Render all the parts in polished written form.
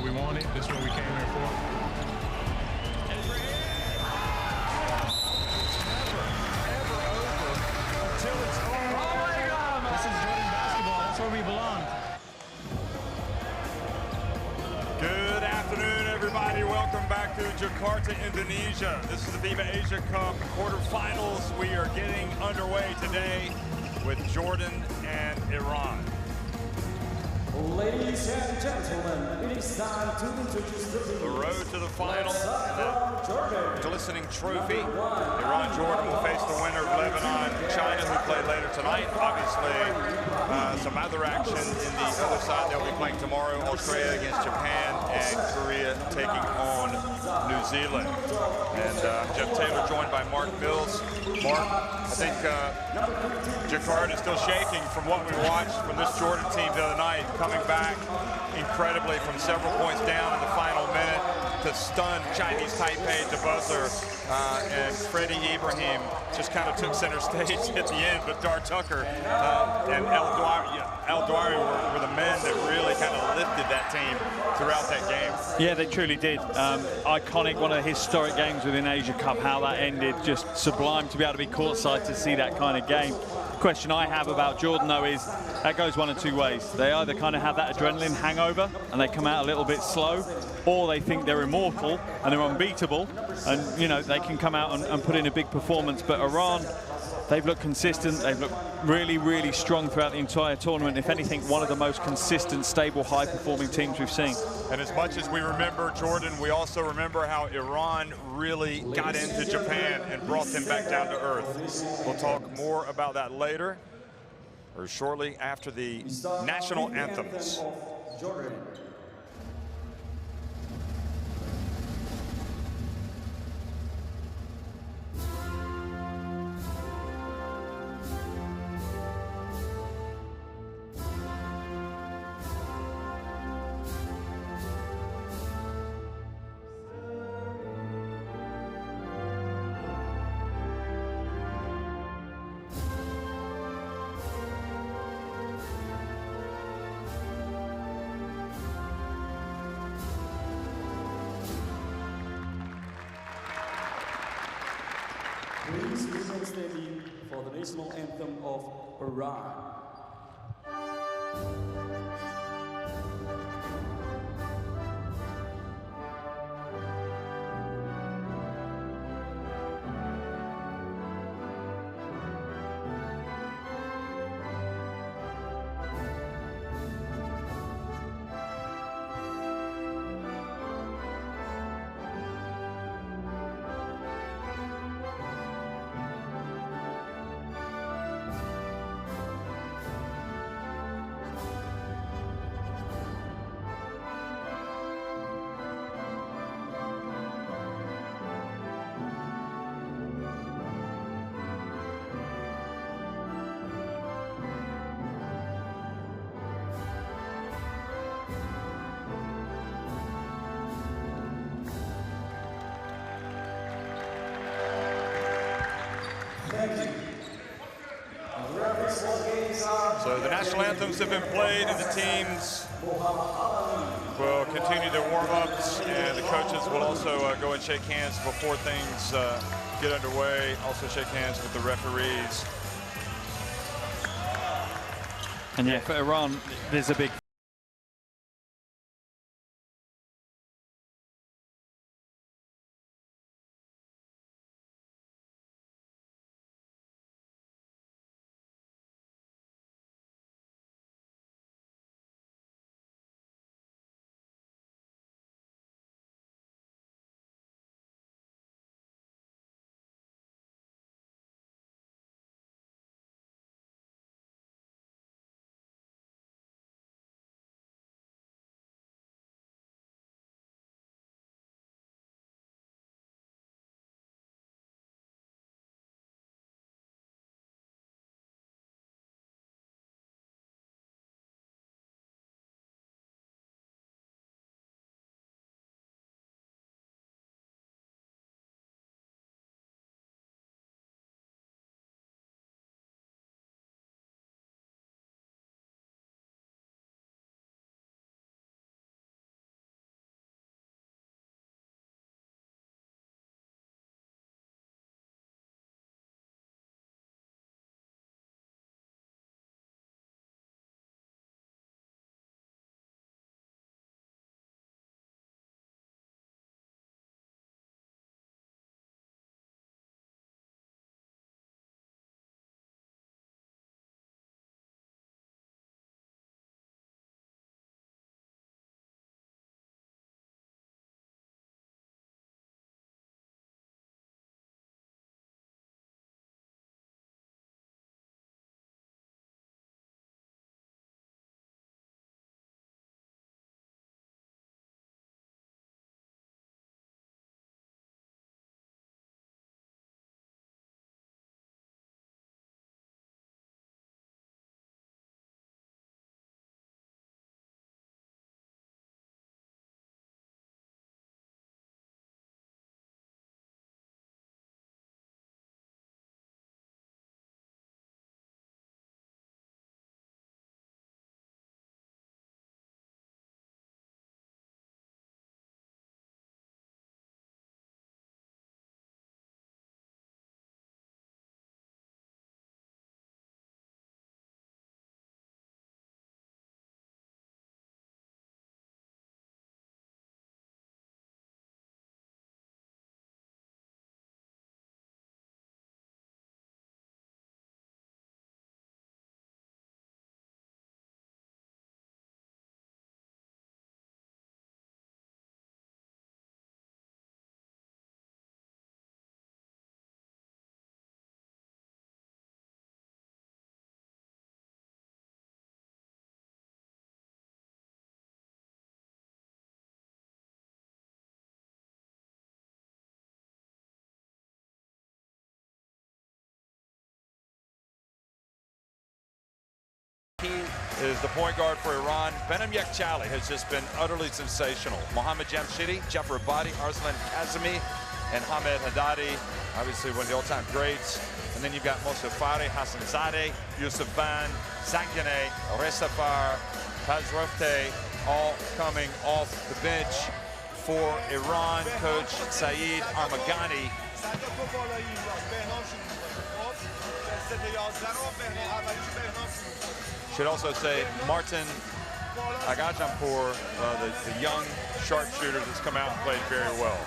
what we wanted. This is what we came here for. Never, ever over until it's over. Oh my God! This is Jordan basketball. That's where we belong. Good afternoon, everybody. Welcome back to Jakarta, Indonesia. This is the FIBA Asia Cup quarterfinals. We are getting underway today with Jordan and Iran. Ladies and gentlemen, it is time to introduce the road to the final. The glistening trophy. Iran Jordan will face the winner of Lebanon and China, who play later tonight. Obviously, some other action in the other side. They'll be playing tomorrow. Australia against Japan and Korea taking on New Zealand. And Jeff Taylor joined by Mark Mills. Mark, I think Jakarta is still shaking from what we watched from this Jordan team the other night, coming back incredibly from several points down in the final minute to stun Chinese Taipei at the buzzer. And Freddie Ibrahim just kind of took center stage at the end, but Dar Tucker and El Douari were the men that really kind of lifted that team throughout that game. Yeah, they truly did. Iconic, one of the historic games within Asia Cup. How that ended, just sublime to be able to be courtside to see that kind of game. Question I have about Jordan, though, is that goes one of two ways. They either kind of have that adrenaline hangover and they come out a little bit slow, or they think they're immortal and they're unbeatable, and you know they can come out and put in a big performance. But Iran, they've looked consistent. They've looked really, really strong throughout the entire tournament. If anything, one of the most consistent, stable, high-performing teams we've seen. And as much as we remember Jordan, we also remember how Iran really got into Japan and brought them back down to earth. We'll talk more about that later, or shortly after the national anthems. Please remain standing for the national anthem of Iran. So the national anthems have been played, and the teams will continue their warm-ups, and the coaches will also go and shake hands before things get underway. Also shake hands with the referees. And yeah, for Iran, there's a big is the point guard for Iran. Benim Yekchali has just been utterly sensational. Mohammad Jamshidi, Jafar Abadi, Arslan Kazemi, and Hamed Haddadi, obviously one of the all-time greats. And then you've got Mosafari, Hassan Zadeh, Yusuf Ban, Zaghane, Resafar, Pazrofte, all coming off the bench for Iran. Coach Saeed Armagani. Should also say Martin Agajanpour, the young sharpshooter that's come out and played very well.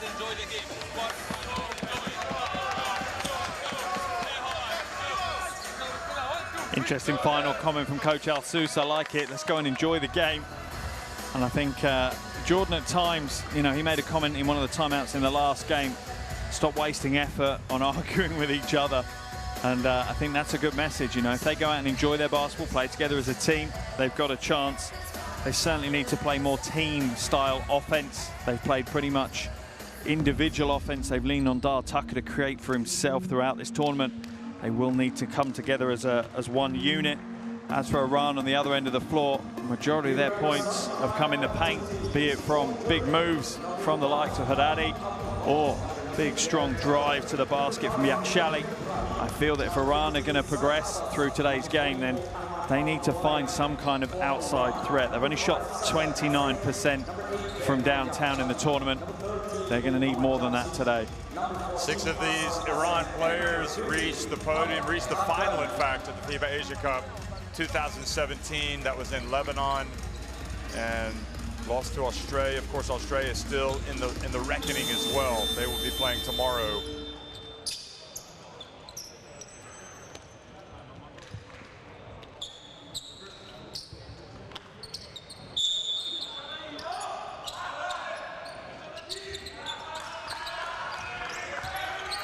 Enjoy the game. Interesting final comment from Coach Al-Sous. I like it. Let's go and enjoy the game. And I think Jordan at times, you know, he made a comment in one of the timeouts in the last game, stop wasting effort on arguing with each other. And I think that's a good message, you know. If they go out and enjoy their basketball, play together as a team, they've got a chance. They certainly need to play more team-style offense. They've played pretty much individual offense. They've leaned on Dar Tucker to create for himself throughout this tournament. They will need to come together as one unit. As for Iran on the other end of the floor, the majority of their points have come in the paint, be it from big moves from the likes of Haddadi or big strong drive to the basket from Yekchali. I feel that if Iran are going to progress through today's game, then they need to find some kind of outside threat. They've only shot 29% from downtown in the tournament. They're going to need more than that today. 6 of these Iran players reached the podium, reached the final, in fact, at the FIBA Asia Cup 2017. That was in Lebanon and lost to Australia. Of course, Australia is still in the reckoning as well. They will be playing tomorrow.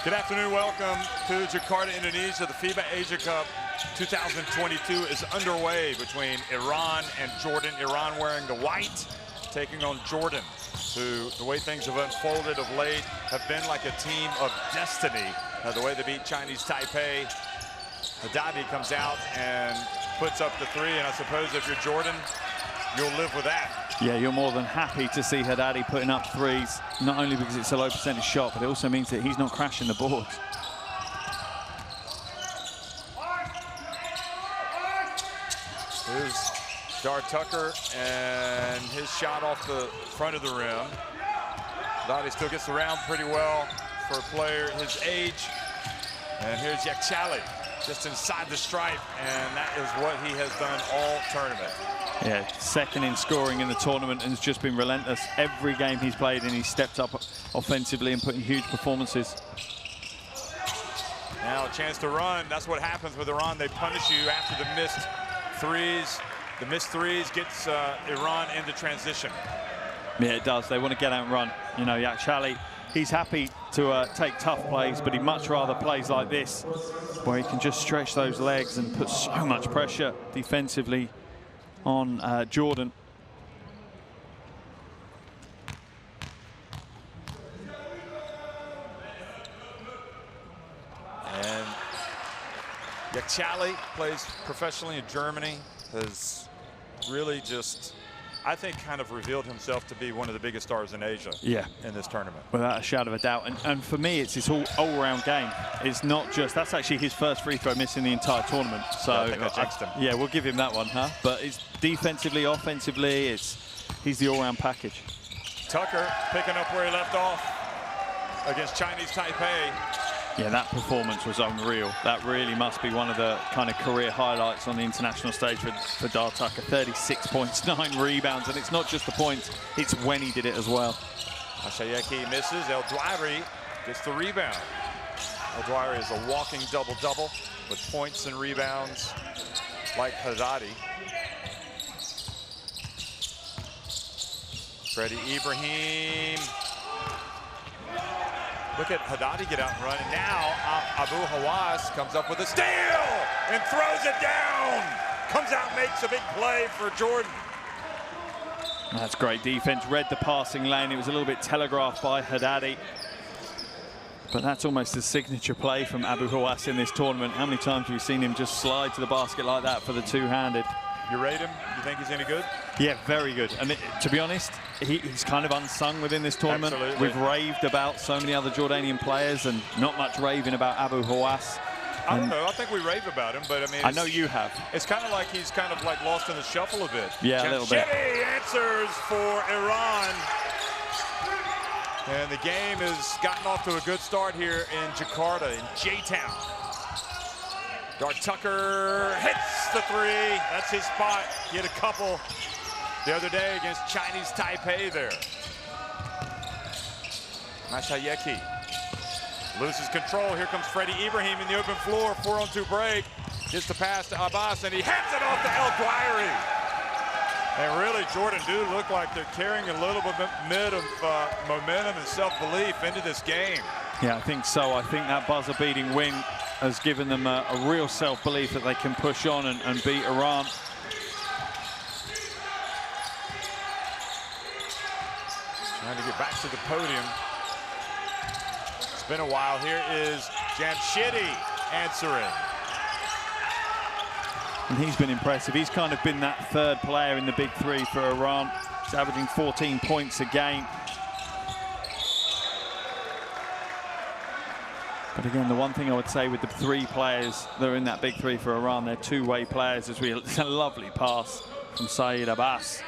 Good afternoon, welcome to Jakarta, Indonesia. The FIBA Asia Cup 2022 is underway between Iran and Jordan. Iran wearing the white, taking on Jordan, who, the way things have unfolded of late, have been like a team of destiny. The way they beat Chinese Taipei. Haddadi comes out and puts up the 3, and I suppose if you're Jordan, you'll live with that. Yeah, you're more than happy to see Haddadi putting up 3s, not only because it's a low percentage shot, but it also means that he's not crashing the boards. Here's Dar Tucker and his shot off the front of the rim. Haddadi still gets around pretty well for a player his age. And here's Yekchali just inside the stripe, and that is what he has done all tournament. Yeah, second in scoring in the tournament and has just been relentless. Every game he's played in, he's stepped up offensively and put in huge performances. Now a chance to run. That's what happens with Iran. They punish you after the missed 3s. The missed 3s gets Iran into transition. Yeah, it does. They want to get out and run. You know, Yekchali, he's happy to take tough plays, but he'd much rather plays like this, where he can just stretch those legs and put so much pressure defensively on Jordan. And Yekchali plays professionally in Germany, has really just, I think, kind of revealed himself to be one of the biggest stars in Asia in this tournament. Without a shadow of a doubt. And for me, it's his all-round game. It's not just, that's actually his first free throw miss in the entire tournament. So I think I jinxed him. Yeah, we'll give him that one, huh? But it's defensively, offensively, he's the all-round package. Tucker picking up where he left off against Chinese Taipei. Yeah, that performance was unreal. That really must be one of the kind of career highlights on the international stage for Dar Tucker. 36 points, 9 rebounds, and it's not just the points, it's when he did it as well. Ashayeki misses. El Douairi gets the rebound. El Douairi is a walking double-double with points and rebounds like Haddadi. Freddie Ibrahim. Look at Haddadi get out and run. And now Abu Hawass comes up with a steal and throws it down. Comes out, makes a big play for Jordan. That's great defense. Read the passing lane. It was a little bit telegraphed by Haddadi. But that's almost a signature play from Abu Hawass in this tournament. How many times have we seen him just slide to the basket like that for the two-handed? You rate him? You think he's any good? Yeah, very good. And to be honest, he's kind of unsung within this tournament. Absolutely. We've raved about so many other Jordanian players and not much raving about Abu Hawass. I don't know. I think we rave about him, but I mean, I know you have. It's kind of like he's kind of like lost in the shuffle a bit. Yeah, a little bit. Answers for Iran. And the game has gotten off to a good start here in Jakarta, in J-Town. Dart Tucker hits the three. That's his spot. He had a couple the other day against Chinese Taipei there. Mashayeki loses control. Here comes Freddie Ibrahim in the open floor. 4-on-2 break. Gets the pass to Abbas, and he hands it off to El Guayri. And really, Jordan do look like they're carrying a little bit of momentum and self-belief into this game. Yeah, I think so. I think that buzzer-beating win has given them a real self-belief that they can push on and beat Iran. Trying to get back to the podium. It's been a while. Here is Jamshidi answering. And he's been impressive. He's kind of been that third player in the big three for Iran. He's averaging 14 points a game. But again, the one thing I would say with the three players that are in that big three for Iran, they're two-way players. It's a lovely pass from Saeed Abbas.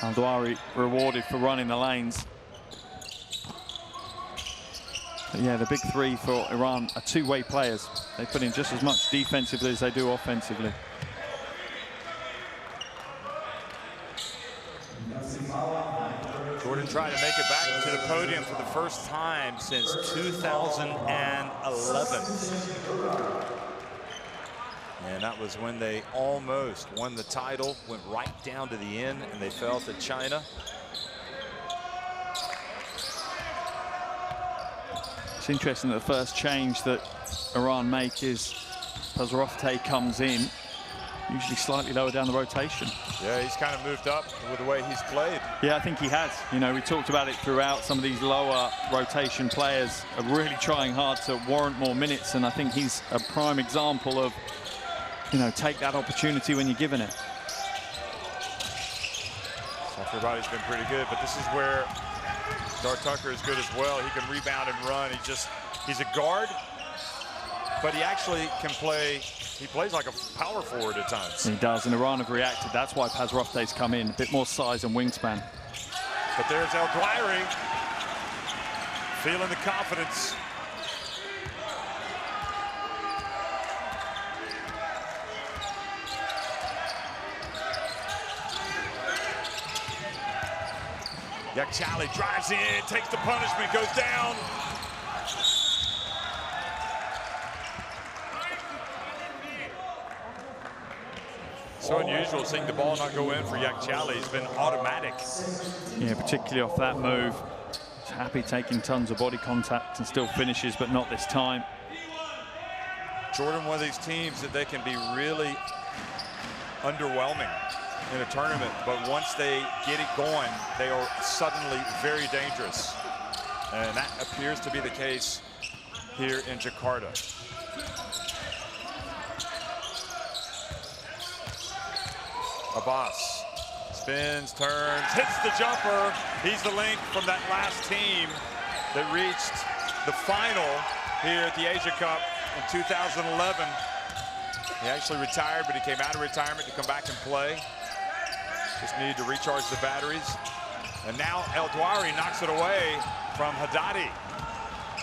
Al-Dawari rewarded for running the lanes. But yeah, the big three for Iran are two-way players. They put in just as much defensively as they do offensively. Jordan trying to make it back to the podium for the first time since 2011. And that was when they almost won the title, went right down to the end, and they fell to China. It's interesting that the first change that Iran make is Pazrofte comes in, usually slightly lower down the rotation. Yeah, he's kind of moved up with the way he's played. Yeah, I think he has. You know, we talked about it throughout. Some of these lower rotation players are really trying hard to warrant more minutes, and I think he's a prime example of, you know, take that opportunity when you're given it. So everybody's been pretty good, but this is where Dart Tucker is good as well. He can rebound and run. He's a guard, but he actually can play. He plays like a power forward at times. He does, and Iran have reacted. That's why Pazrofte's come in, a bit more size and wingspan. But there's El Guayri, feeling the confidence. Yakchali drives in, takes the punishment, goes down. So unusual seeing the ball not go in for Yakchali. It's been automatic. Yeah, particularly off that move. He's happy taking tons of body contact and still finishes, but not this time. Jordan, one of these teams that they can be really underwhelming in a tournament, but once they get it going, they are suddenly very dangerous. And that appears to be the case here in Jakarta. Abbas spins, turns, hits the jumper. He's the link from that last team that reached the final here at the Asia Cup in 2011. He actually retired, but he came out of retirement to come back and play. Just needed to recharge the batteries. And now El Guayri knocks it away from Haddadi.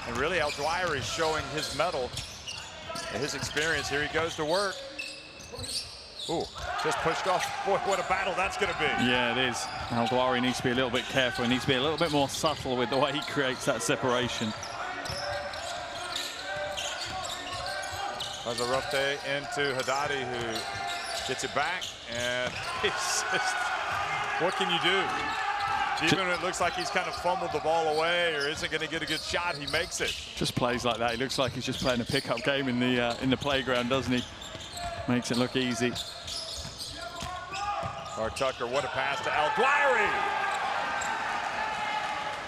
And really, El Guayri is showing his mettle and his experience. Here he goes to work. Ooh, just pushed off. Boy, what a battle that's going to be. Yeah, it is. El Guayri needs to be a little bit careful. He needs to be a little bit more subtle with the way he creates that separation. That was a rough day into Haddadi, who gets it back, and it's just, what can you do? Even when it looks like he's kind of fumbled the ball away or isn't going to get a good shot, he makes it. Just plays like that. He looks like he's just playing a pickup game in the playground, doesn't he? Makes it look easy. Tucker, what a pass to El Dwyer.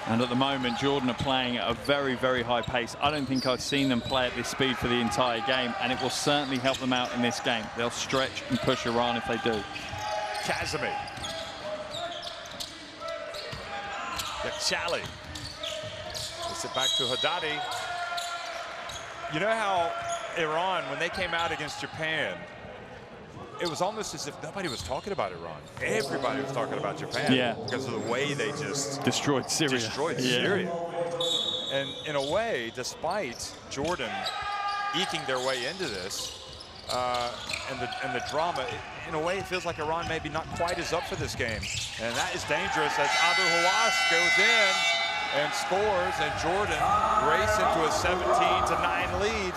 And at the moment, Jordan are playing at a very, very high pace. I don't think I've seen them play at this speed for the entire game, and it will certainly help them out in this game. They'll stretch and push Iran if they do. Kazemi. Chali. Puts it back to Haddadi. You know how Iran, when they came out against Japan, it was almost as if nobody was talking about Iran. Everybody was talking about Japan because of the way they just destroyed Syria. And in a way, despite Jordan eking their way into this and the drama, in a way it feels like Iran maybe not quite as up for this game. And that is dangerous as Abu Hawass goes in and scores, and Jordan race into a 17-9 lead.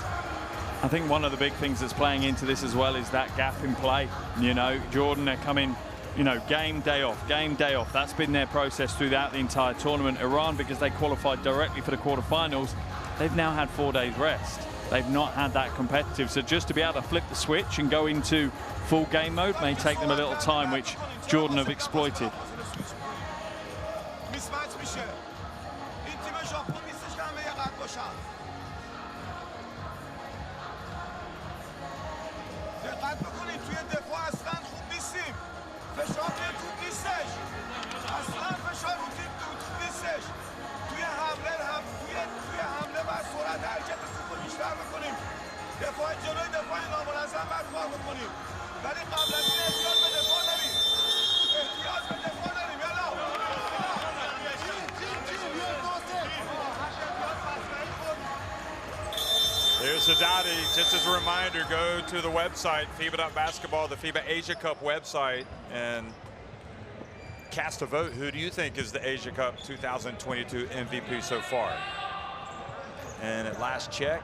I think one of the big things that's playing into this as well is that gap in play. You know, Jordan are coming, you know, game, day off, game, day off. That's been their process throughout the entire tournament. Iran, because they qualified directly for the quarterfinals, they've now had 4 days rest. They've not had that competitive. So just to be able to flip the switch and go into full game mode may take them a little time, which Jordan have exploited. There's Haddadi. Just as a reminder, go to the website, FIBA.basketball, the FIBA Asia Cup website, and cast a vote. Who do you think is the Asia Cup 2022 MVP so far? And at last check,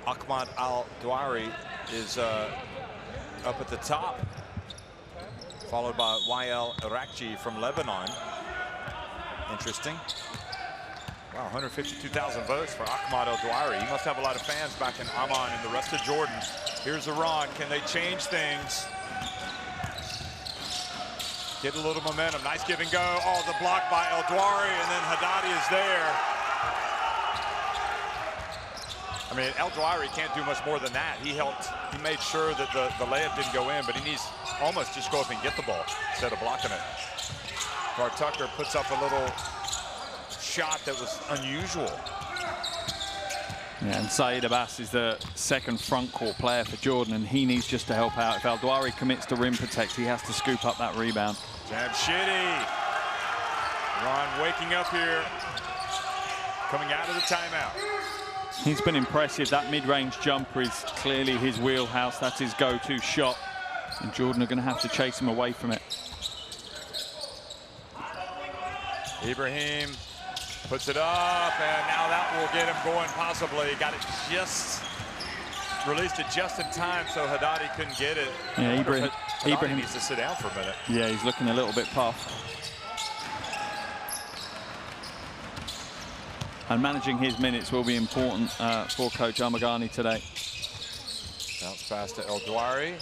Ahmad Al-Dwari is up at the top, followed by YL Irakci from Lebanon. Interesting. Wow, 152,000 votes for Ahmad Al-Dwari. He must have a lot of fans back in Amman and the rest of Jordan. Here's Iran. Can they change things? Get a little momentum. Nice give and go. Oh, the block by Al-Dwari, and then Haddadi is there. I mean, Al-Dwari can't do much more than that. He helped. He made sure that the layup didn't go in, but he needs almost just go up and get the ball instead of blocking it. Tucker puts up a little shot that was unusual. Yeah, and Saeed Abbas is the second front court player for Jordan, and he needs just to help out. If Al-Dwari commits to rim protect, he has to scoop up that rebound. Jamshidi. Iran waking up here, coming out of the timeout. He's been impressive. That mid-range jumper is clearly his wheelhouse. That's his go-to shot, and Jordan are going to have to chase him away from it. Ibrahim puts it up, and now that will get him going possibly. Got it just, released it just in time, so Haddadi couldn't get it. Yeah, Ibrahim needs to sit down for a minute. Yeah, he's looking a little bit puffed. And managing his minutes will be important for Coach Amagani today. Bounce pass to El-Dwari.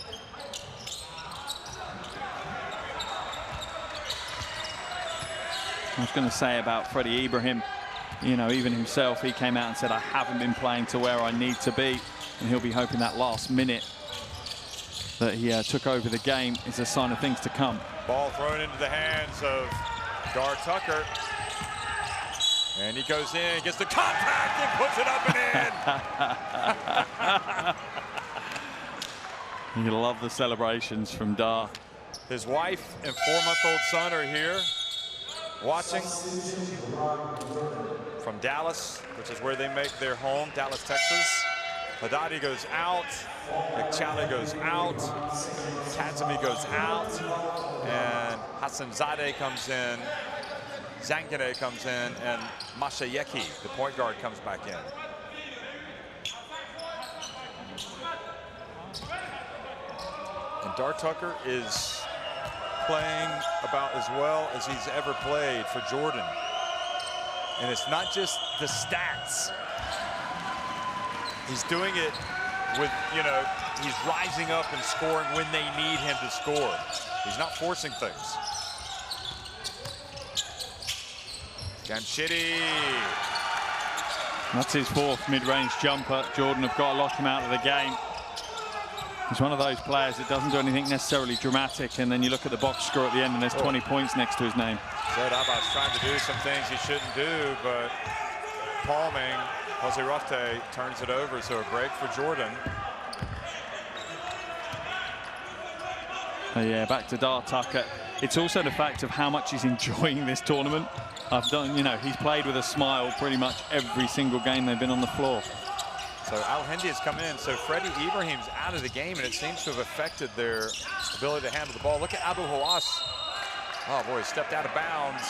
I was going to say about Freddie Ibrahim, you know, even himself, he came out and said, I haven't been playing to where I need to be. And he'll be hoping that last minute that he took over the game is a sign of things to come. Ball thrown into the hands of Dar Tucker. And he goes in, gets the contact, and puts it up and in. You love the celebrations from Dar. His wife and 4-month-old son are here watching from Dallas, which is where they make their home, Dallas, Texas. Haddadi goes out, Chali goes out, Kazemi goes out, and Hassanzadeh comes in, Zangane comes in, and Mashayeki, the point guard, comes back in. And Dar Tucker is playing about as well as he's ever played for Jordan. And it's not just the stats. He's doing it with, you know, he's rising up and scoring when they need him to score. He's not forcing things. Jamshidi. That's his 4th mid-range jumper. Jordan have got to lock him out of the game. He's one of those players that doesn't do anything necessarily dramatic, and then you look at the box score at the end and there's 20 points next to his name. Said Abbas trying to do some things he shouldn't do, but palming, Jose Rofte turns it over, so a break for Jordan. Yeah, back to Dar Tucker. It's also the fact of how much he's enjoying this tournament. You know, he's played with a smile pretty much every single game they've been on the floor. So Al Hindi has come in. So Freddie Ibrahim's out of the game, and it seems to have affected their ability to handle the ball. Look at Abu Hawass. Oh boy, stepped out of bounds.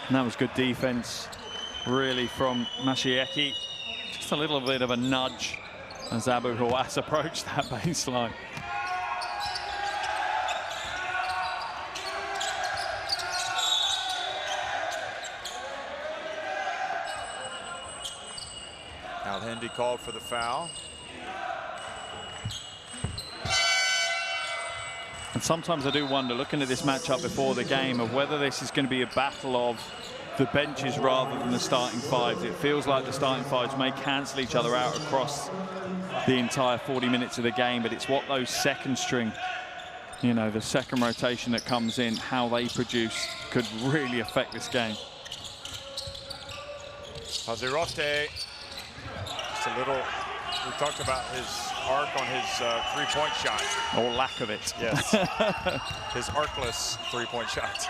And that was good defense, really, from Mashieki. Just a little bit of a nudge as Abu Hawass approached that baseline. Al Hindi called for the foul. And sometimes I do wonder, looking at this matchup before the game, of whether this is going to be a battle of the benches rather than the starting fives. It feels like the starting fives may cancel each other out across the entire 40 minutes of the game, but it's what those second string, you know, the second rotation that comes in, how they produce could really affect this game. Jose Rofte, just a little, we talked about his arc on his three-point shot. Or lack of it. Yes, his arcless three-point shot.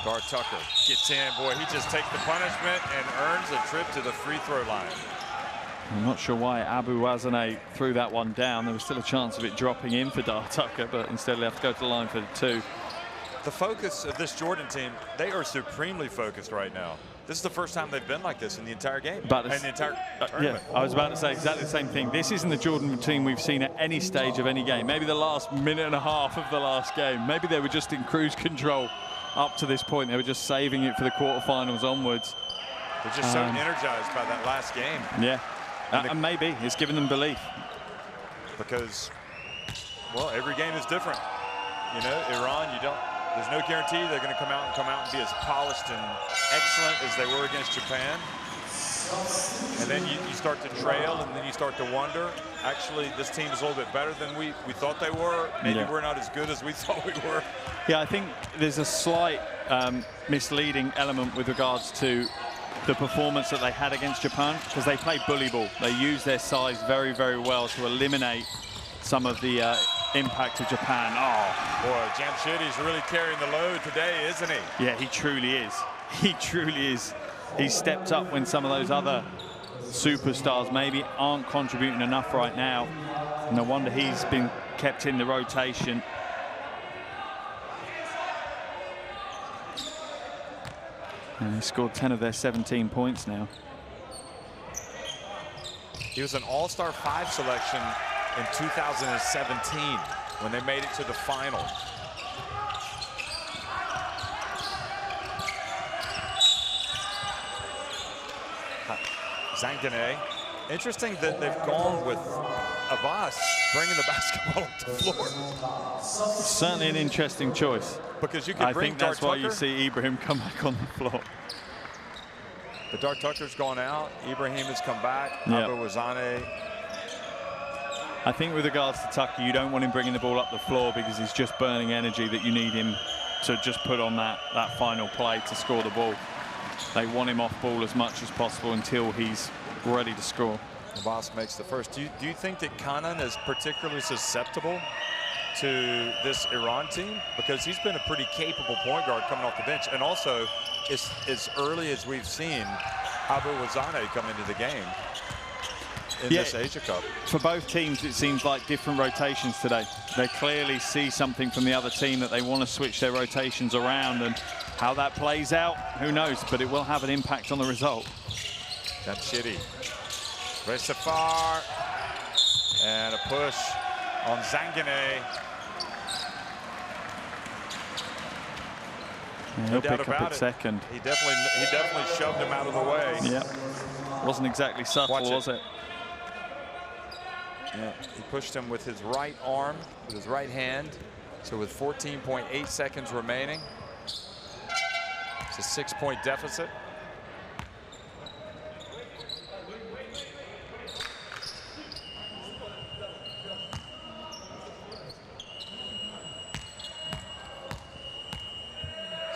Dar Tucker gets in, boy, he just takes the punishment and earns a trip to the free throw line. I'm not sure why Abu Wazane threw that one down. There was still a chance of it dropping in for Dar Tucker, but instead they have to go to the line for the 2. The focus of this Jordan team, they are supremely focused right now. This is the first time they've been like this in the entire game, and the entire tournament. Yeah, I was about to say exactly the same thing. This isn't the Jordan team we've seen at any stage of any game. Maybe the last minute and a half of the last game. Maybe they were just in cruise control up to this point. They were just saving it for the quarterfinals onwards. They're just so energized by that last game. Yeah, and maybe it's given them belief. Because, well, every game is different. You know, Iran, there's no guarantee they're going to come out and be as polished and excellent as they were against Japan. And then you start to trail, and then you start to wonder, actually, this team is a little bit better than we thought they were. Maybe we're not as good as we thought we were. Yeah, I think there's a slight misleading element with regards to the performance that they had against Japan, because they played bully ball. They used their size very, very well to eliminate some of the impact of Japan. Oh, boy, Jamshidi's really carrying the load today, isn't he? Yeah, he truly is. He truly is. He's stepped up when some of those other superstars maybe aren't contributing enough right now. No wonder he's been kept in the rotation. And he scored 10 of their 17 points now. He was an All-Star 5 selection in 2017 when they made it to the final. Zangane. Interesting that they've gone with Abbas bringing the basketball up the floor. Certainly an interesting choice. Because you can bring Dar Tucker. I think that's why you see Ibrahim come back on the floor. But Dar Tucker's gone out. Ibrahim has come back. Yep. Abu Wazane. I think with regards to Tucker, you don't want him bringing the ball up the floor because he's just burning energy that you need him to just put on that final play to score the ball. They want him off ball as much as possible until he's ready to score. Abbas makes the first. Do you think that Kanan is particularly susceptible to this Iran team? Because he's been a pretty capable point guard coming off the bench. And also, as early as we've seen Abu Wazane come into the game in this Asia Cup. For both teams, it seems like different rotations today. They clearly see something from the other team that they want to switch their rotations around, and how that plays out, who knows, but it will have an impact on the result. That's shitty. Resafar. And a push on Zanganeh. He'll pick up at second. He definitely shoved him out of the way. Yeah. Wasn't exactly subtle, was it? Yeah, he pushed him with his right arm, with his right hand. So with 14.8 seconds remaining, it's a 6-point deficit.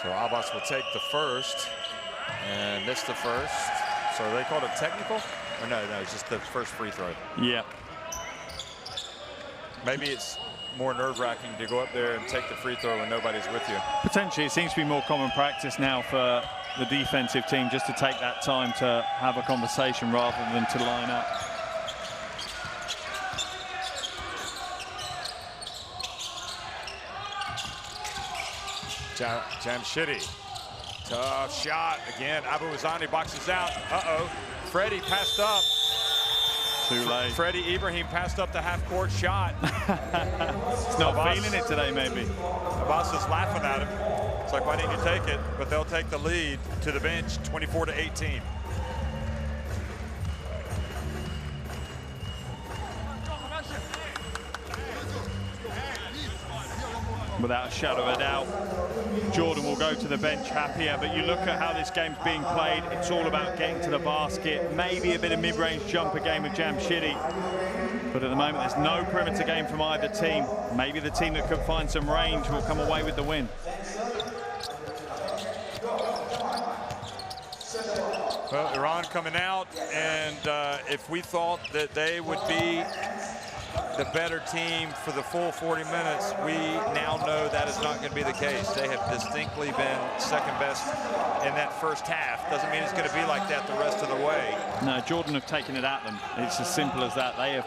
So Abbas will take the first and miss the first. So they called it technical? Or no, it's just the first free throw. Yeah. Maybe it's more nerve-wracking to go up there and take the free throw when nobody's with you. Potentially, it seems to be more common practice now for the defensive team just to take that time to have a conversation rather than to line up. Jamshidi, tough shot again. Abu Azani boxes out. Freddie passed up. Too late. Freddie Ibrahim passed up the half-court shot. He's not feeling it today, maybe. Abbas is laughing at him. It's like, why didn't you take it? But they'll take the lead to the bench, 24-18. Without a shadow of a doubt, Jordan will go to the bench happier, but you look at how this game's being played, it's all about getting to the basket, maybe a bit of mid-range jumper game with Jamshidi, but at the moment there's no perimeter game from either team. Maybe the team that could find some range will come away with the win. Well, Iran coming out, and if we thought that they would be the better team for the full 40 minutes, we now know that is not going to be the case. They have distinctly been second best in that first half. Doesn't mean it's going to be like that the rest of the way. No, Jordan have taken it at them. It's as simple as that. They have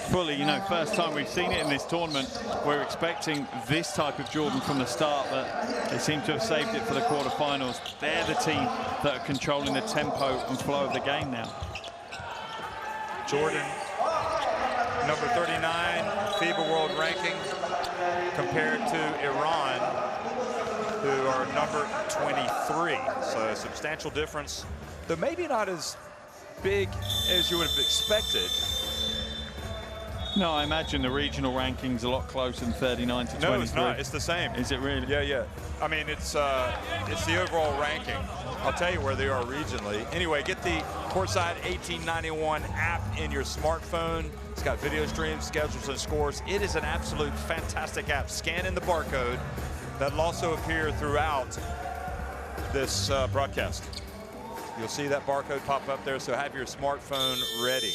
fully, you know, first time we've seen it in this tournament. We're expecting this type of Jordan from the start, but they seem to have saved it for the quarterfinals. They're the team that are controlling the tempo and flow of the game now. Jordan, number 39 FIBA World Ranking, compared to Iran, who are number 23. So a substantial difference, though maybe not as big as you would have expected. No, I imagine the regional ranking's a lot closer than 39 to 23. No, it's not. It's the same. Is it really? Yeah. I mean, it's the overall ranking. I'll tell you where they are regionally. Anyway, get the Courtside 1891 app in your smartphone. It's got video streams, schedules, and scores. It is an absolute fantastic app. Scan in the barcode. That'll also appear throughout this broadcast. You'll see that barcode pop up there, so have your smartphone ready.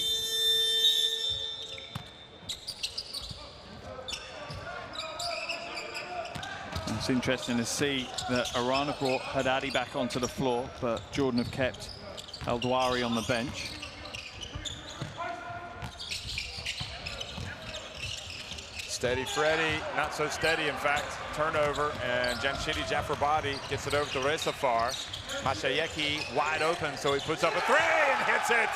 It's interesting to see that Iran have brought Haddadi back onto the floor, but Jordan have kept El-Douari on the bench. Steady Freddie, not so steady in fact. Turnover, and Jamshidi Jafarabadi gets it over to Resafar. Mashayeki wide open, so he puts up a three and hits it.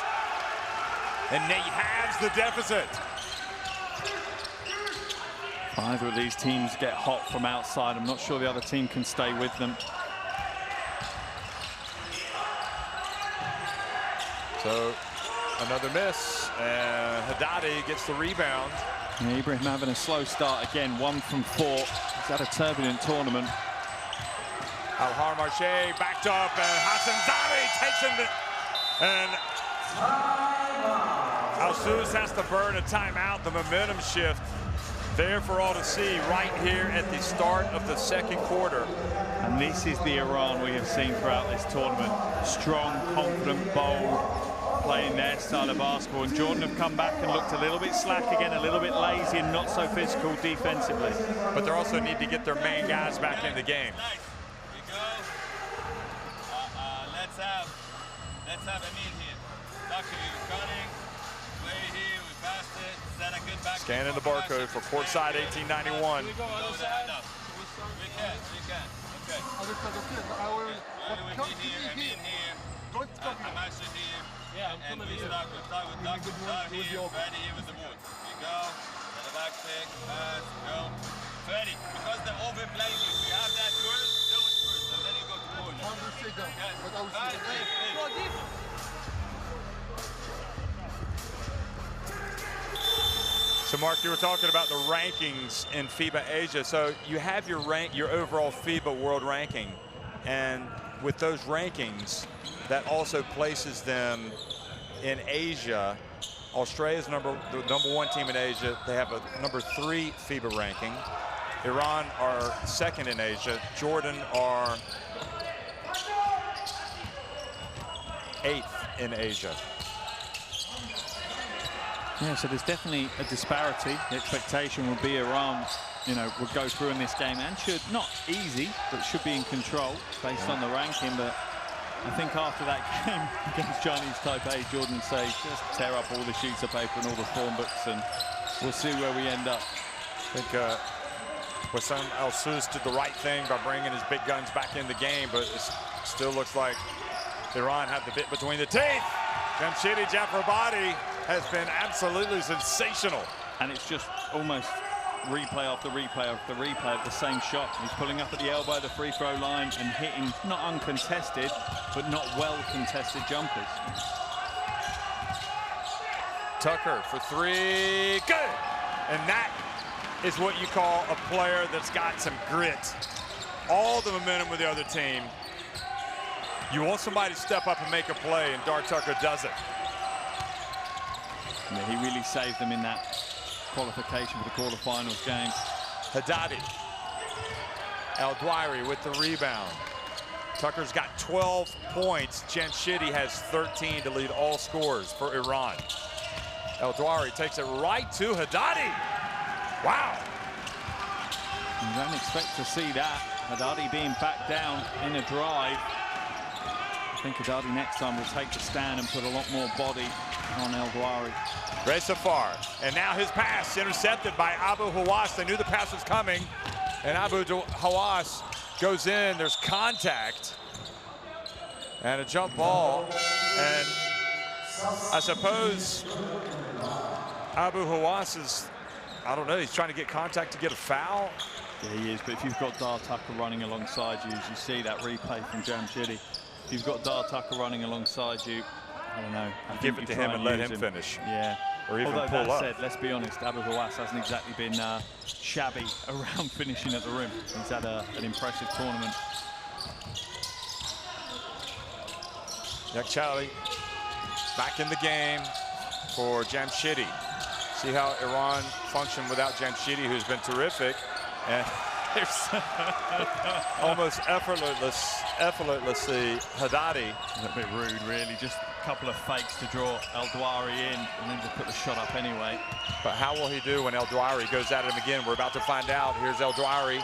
And he halves the deficit. Either of these teams get hot from outside. I'm not sure the other team can stay with them. So another miss, and Haddadi gets the rebound. Yeah, Ibrahim having a slow start again, 1 from 4. He's had a turbulent tournament. Al-Har Marche backed up, and Hassan Zari takes him to, and Al-Suz has to burn a timeout. The momentum shift there for all to see right here at the start of the second quarter. And this is the Iran we have seen throughout this tournament. Strong, confident, bold, playing their style of basketball. And Jordan have come back and looked a little bit slack again, a little bit lazy and not so physical defensively. But they also need to get their main guys back in the game. Nice. We go. Let's have Amin here. Doctor, you're cutting. Play here. We passed it. Set a good back. Scanning the barcode for Courtside 1891. We can. Okay. We will be here. Amin here. Amasha here. And we start with Dr. here, Freddie here with the wood. We go, to the back pick, pass, go. Freddie, because they're overplaying you, you have that first, do it first, and then you go to Poland. So, Mark, you were talking about the rankings in FIBA Asia. So you have your overall FIBA world ranking, and with those rankings, that also places them in Asia. Australia is the number one team in Asia. They have a number 3 FIBA ranking. Iran are second in Asia. Jordan are 8th in Asia. Yeah, so there's definitely a disparity. The expectation will be Iran, you know, would go through in this game and should, not easy, but should be in control based on the ranking. But I think after that game against Chinese Taipei, Jordan say, just tear up all the sheets of paper and all the form books, and we'll see where we end up. I think Wissam El-Sus did the right thing by bringing his big guns back in the game, but it still looks like Iran had the bit between the teeth. Jamshidi Jafarabadi has been absolutely sensational. And it's just almost replay after replay after replay of the same shot. He's pulling up at the elbow, the free throw line, and hitting not uncontested, but not well contested jumpers. Tucker for 3, good! And that is what you call a player that's got some grit. All the momentum with the other team. You want somebody to step up and make a play, and Dar Tucker does it. Yeah, he really saved them in that qualification for the quarterfinals game. Haddadi. El-Dwayri with the rebound. Tucker's got 12 points. Jamshidi has 13 to lead all scorers for Iran. El-Dwayri takes it right to Haddadi. Wow. You don't expect to see that. Haddadi being back down in a drive. I think Haddadi next time will take the stand and put a lot more body on El-Dwayri. Ray Safar, and now his pass intercepted by Abu Hawass. They knew the pass was coming, and Abu Hawass goes in. There's contact and a jump ball, and I suppose Abu Hawass is, I don't know, he's trying to get contact to get a foul. Yeah, he is, but if you've got Dar Tucker running alongside you, as you see that replay from Jamshidi, if you've got Dar Tucker running alongside you, I don't know. Give it to him and let him finish. Yeah. Or even although pull that up. said, let's be honest, Abu Hawass hasn't exactly been shabby around finishing at the rim. He's had an impressive tournament. Yakhchali back in the game for Jamshidi. See how Iran functioned without Jamshidi, who's been terrific. And there's almost effortlessly Haddadi. A bit rude, really. Just a couple of fakes to draw El-Dwayri in, and then to put the shot up anyway. But how will he do when El-Dwayri goes at him again? We're about to find out. Here's El-Dwayri.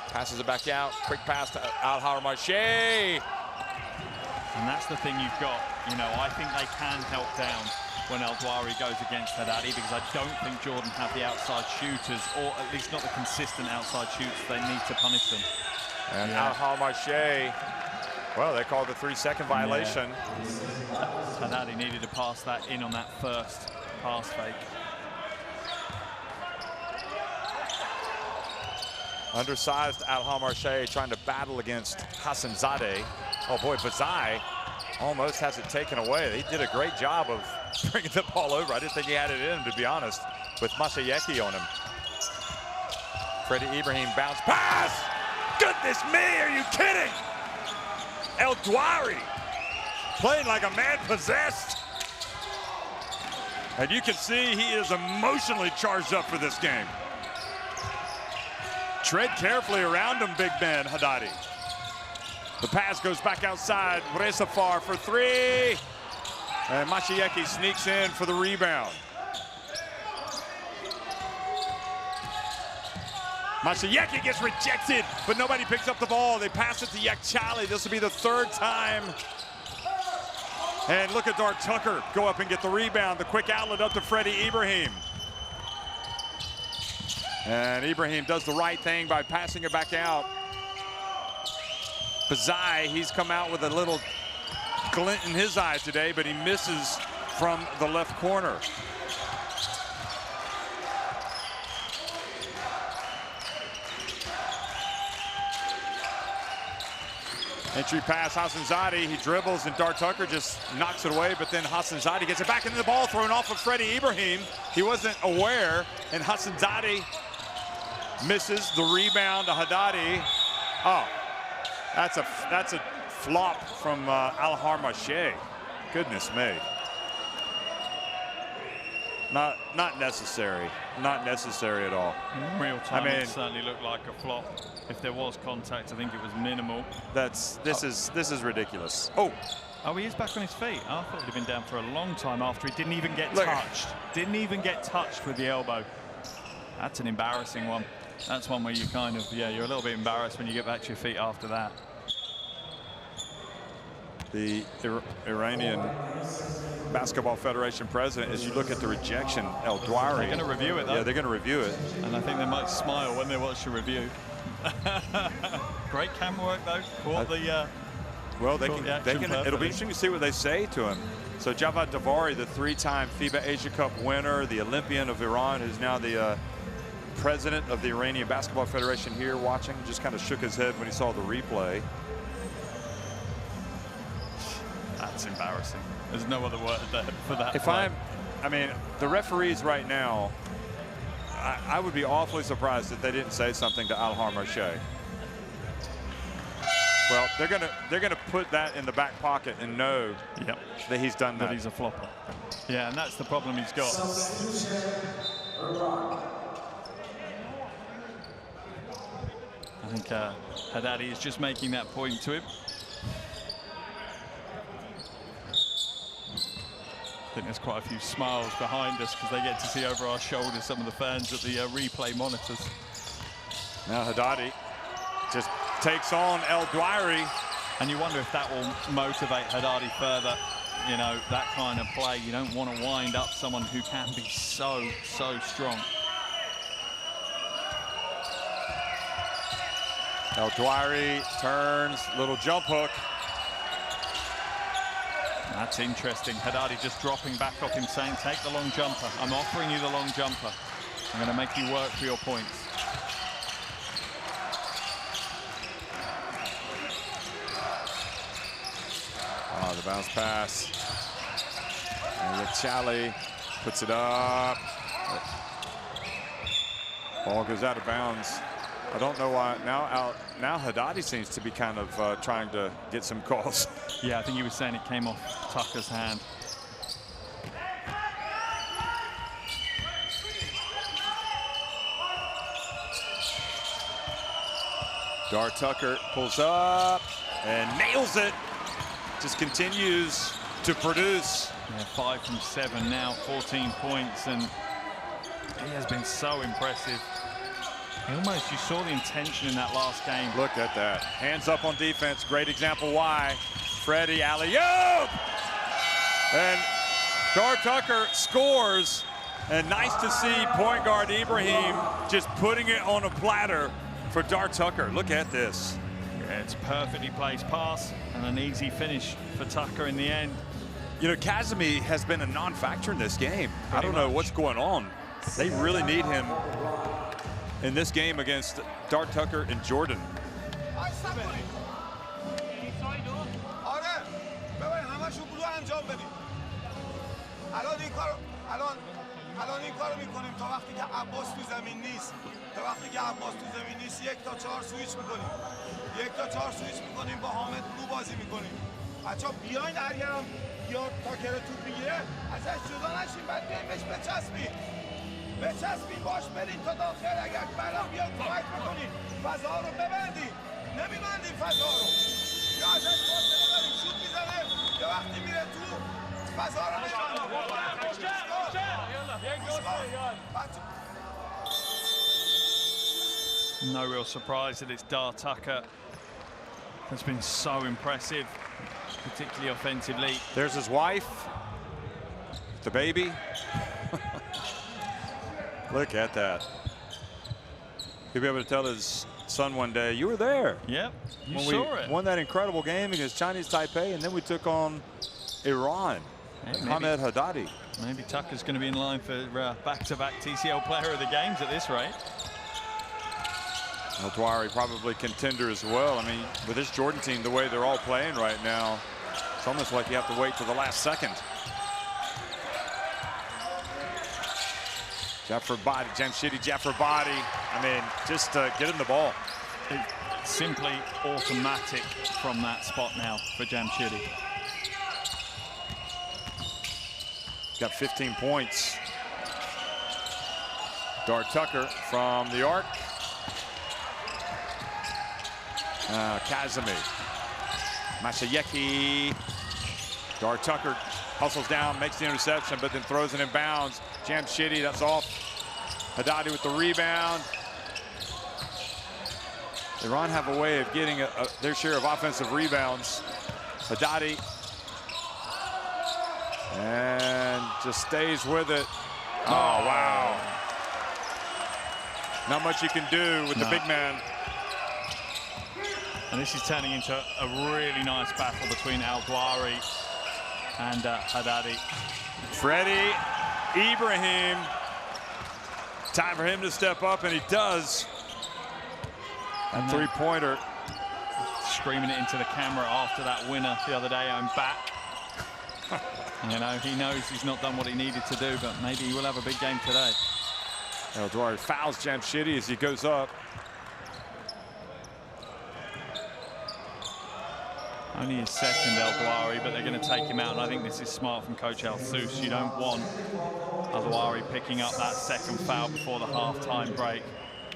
Passes it back out. Quick pass to Al-Haramashi. And that's the thing you've got. You know, I think they can help down when El-Dwayri goes against Haddadi, because I don't think Jordan have the outside shooters, or at least not the consistent outside shooters they need to punish them. And Al-Haramashi, well, they called the 3-second violation. Yeah. Haddadi needed to pass that in on that first pass fake. Undersized Al-Haramashi trying to battle against Hassanzadeh. Oh boy, Bazai almost has it taken away. He did a great job of bringing the ball over. I didn't think he had it in him, to be honest, with Masayeki on him. Freddie Ibrahim bounce pass. Goodness me, are you kidding? El-Dwayri playing like a man possessed. And you can see he is emotionally charged up for this game. Tread carefully around him, big man Haddadi. The pass goes back outside. Resafar for 3. And Masayeki sneaks in for the rebound. Masayeki gets rejected, but nobody picks up the ball. They pass it to Yakhchali. This will be the 3rd time. And look at Dar Tucker go up and get the rebound. The quick outlet up to Freddie Ibrahim. And Ibrahim does the right thing by passing it back out. Bazai, he's come out with a little glint in his eye today, but he misses from the left corner. Entry pass, Hassanzadeh, he dribbles and Dar Tucker just knocks it away, but then Hassanzadeh gets it back into the ball, thrown off of Freddie Ibrahim. He wasn't aware, and Hassanzadeh misses the rebound to Haddadi. Oh, that's a flop from Alhar Maché. Goodness me. Not necessary. Not necessary at all. In real time, it certainly looked like a flop. If there was contact, I think it was minimal. This is ridiculous. Oh, he is back on his feet. I thought he'd been down for a long time after he didn't even get touched. Didn't even get touched with the elbow. That's an embarrassing one. That's one where you kind of, you're a little bit embarrassed when you get back to your feet after that. The Iranian Basketball Federation president, as you look at the rejection, El Douari. They're going to review it, though. Yeah, they're going to review it. And I think they might smile when they watch the review. Great camera work, though. Caught well, they can. It'll be interesting to see what they say to him. So Javad Davari, the 3-time FIBA Asia Cup winner, the Olympian of Iran, who's now the president of the Iranian Basketball Federation here watching, just kind of shook his head when he saw the replay. That's embarrassing. There's no other word for that. I mean, the referees right now, I would be awfully surprised if they didn't say something to Alhar Maché. Well, they're gonna put that in the back pocket and know that he's done that. That he's a flopper. Yeah, and that's the problem he's got. I think Haddadi is just making that point to him. I think there's quite a few smiles behind us because they get to see over our shoulders some of the fans at the replay monitors. Now Haddadi just takes on El Douari. And you wonder if that will motivate Haddadi further. You know, that kind of play. You don't want to wind up someone who can be so strong. El Douari turns, little jump hook. That's interesting. Haddadi just dropping back off him, saying, take the long jumper. I'm offering you the long jumper. I'm going to make you work for your points. Oh, the bounce pass. And Chali puts it up. Ball goes out of bounds. I don't know why. Now Haddadi seems to be kind of trying to get some calls. Yeah, I think he was saying it came off Tucker's hand. Dar Tucker pulls up and nails it. Just continues to produce. Yeah, 5 from 7 now, 14 points, and he has been so impressive. You saw the intention in that last game. Look at that. Hands up on defense. Great example why. Freddie alley-oop! And Dar Tucker scores. And nice to see point guard Ibrahim just putting it on a platter for Dar Tucker. Look at this. Yeah, it's a perfectly placed pass and an easy finish for Tucker in the end. You know, Kazemi has been a non-factor in this game. I don't know what's going on. They really need him in this game against Dar Tucker and Jordan. الان این کارو میکنیم تا وقتی که عباس تو زمین نیست. تا وقتی که عباس تو زمین نیست 1 تا 4 سویچ میکنیم. 1 تا 4 سویچ میکنیم با حامد رو بازی میکنیم. بچا بیاین اگرم یا تاکر توپ میگیره ازش جدا نشین بعد بیاین بهش بچسبین باش برین تا داخل اگر برام بیاد کمک بکنین فضا رو ببندین نمیبندین فضا رو یا ازش فاصله داریم شوت میزنه یا وقتی میره تو فضا رو No real surprise that it's Dar Tucker. Has been so impressive, particularly offensively. There's his wife, the baby. Look at that. He'll be able to tell his son one day, you were there. Yep, you when saw we it. won that incredible game against Chinese Taipei, and then we took on Iran. Mohamed Haddadi. Maybe Tucker's going to be in line for back-to-back TCL Player of the Games at this rate. El Dwari probably contender as well. I mean, with this Jordan team, the way they're all playing right now, it's almost like you have to wait till the last second. Jamshidi Jafarabadi. I mean, just get him the ball. It's simply automatic from that spot now for Jamshidi. Got 15 points. Dar Tucker from the arc. Kazumi. Masayeki. Dar Tucker hustles down, makes the interception, but then throws it in bounds. Jamshidi, that's off. Haddadi with the rebound. Iran have a way of getting their share of offensive rebounds. Haddadi. And just stays with it. Oh, wow. Not much you can do with the big man. And this is turning into a really nice battle between El Dwari and Haddadi. Freddie Ibrahim. Time for him to step up, and he does. That three-pointer. Screaming it into the camera after that winner the other day. I'm back. You know, he knows he's not done what he needed to do, but maybe he will have a big game today. El Dwari fouls Jamshidi as he goes up. Only his second, El Dwari, but they're going to take him out, and I think this is smart from Coach El Sous. You don't want El Dwari picking up that second foul before the half-time break.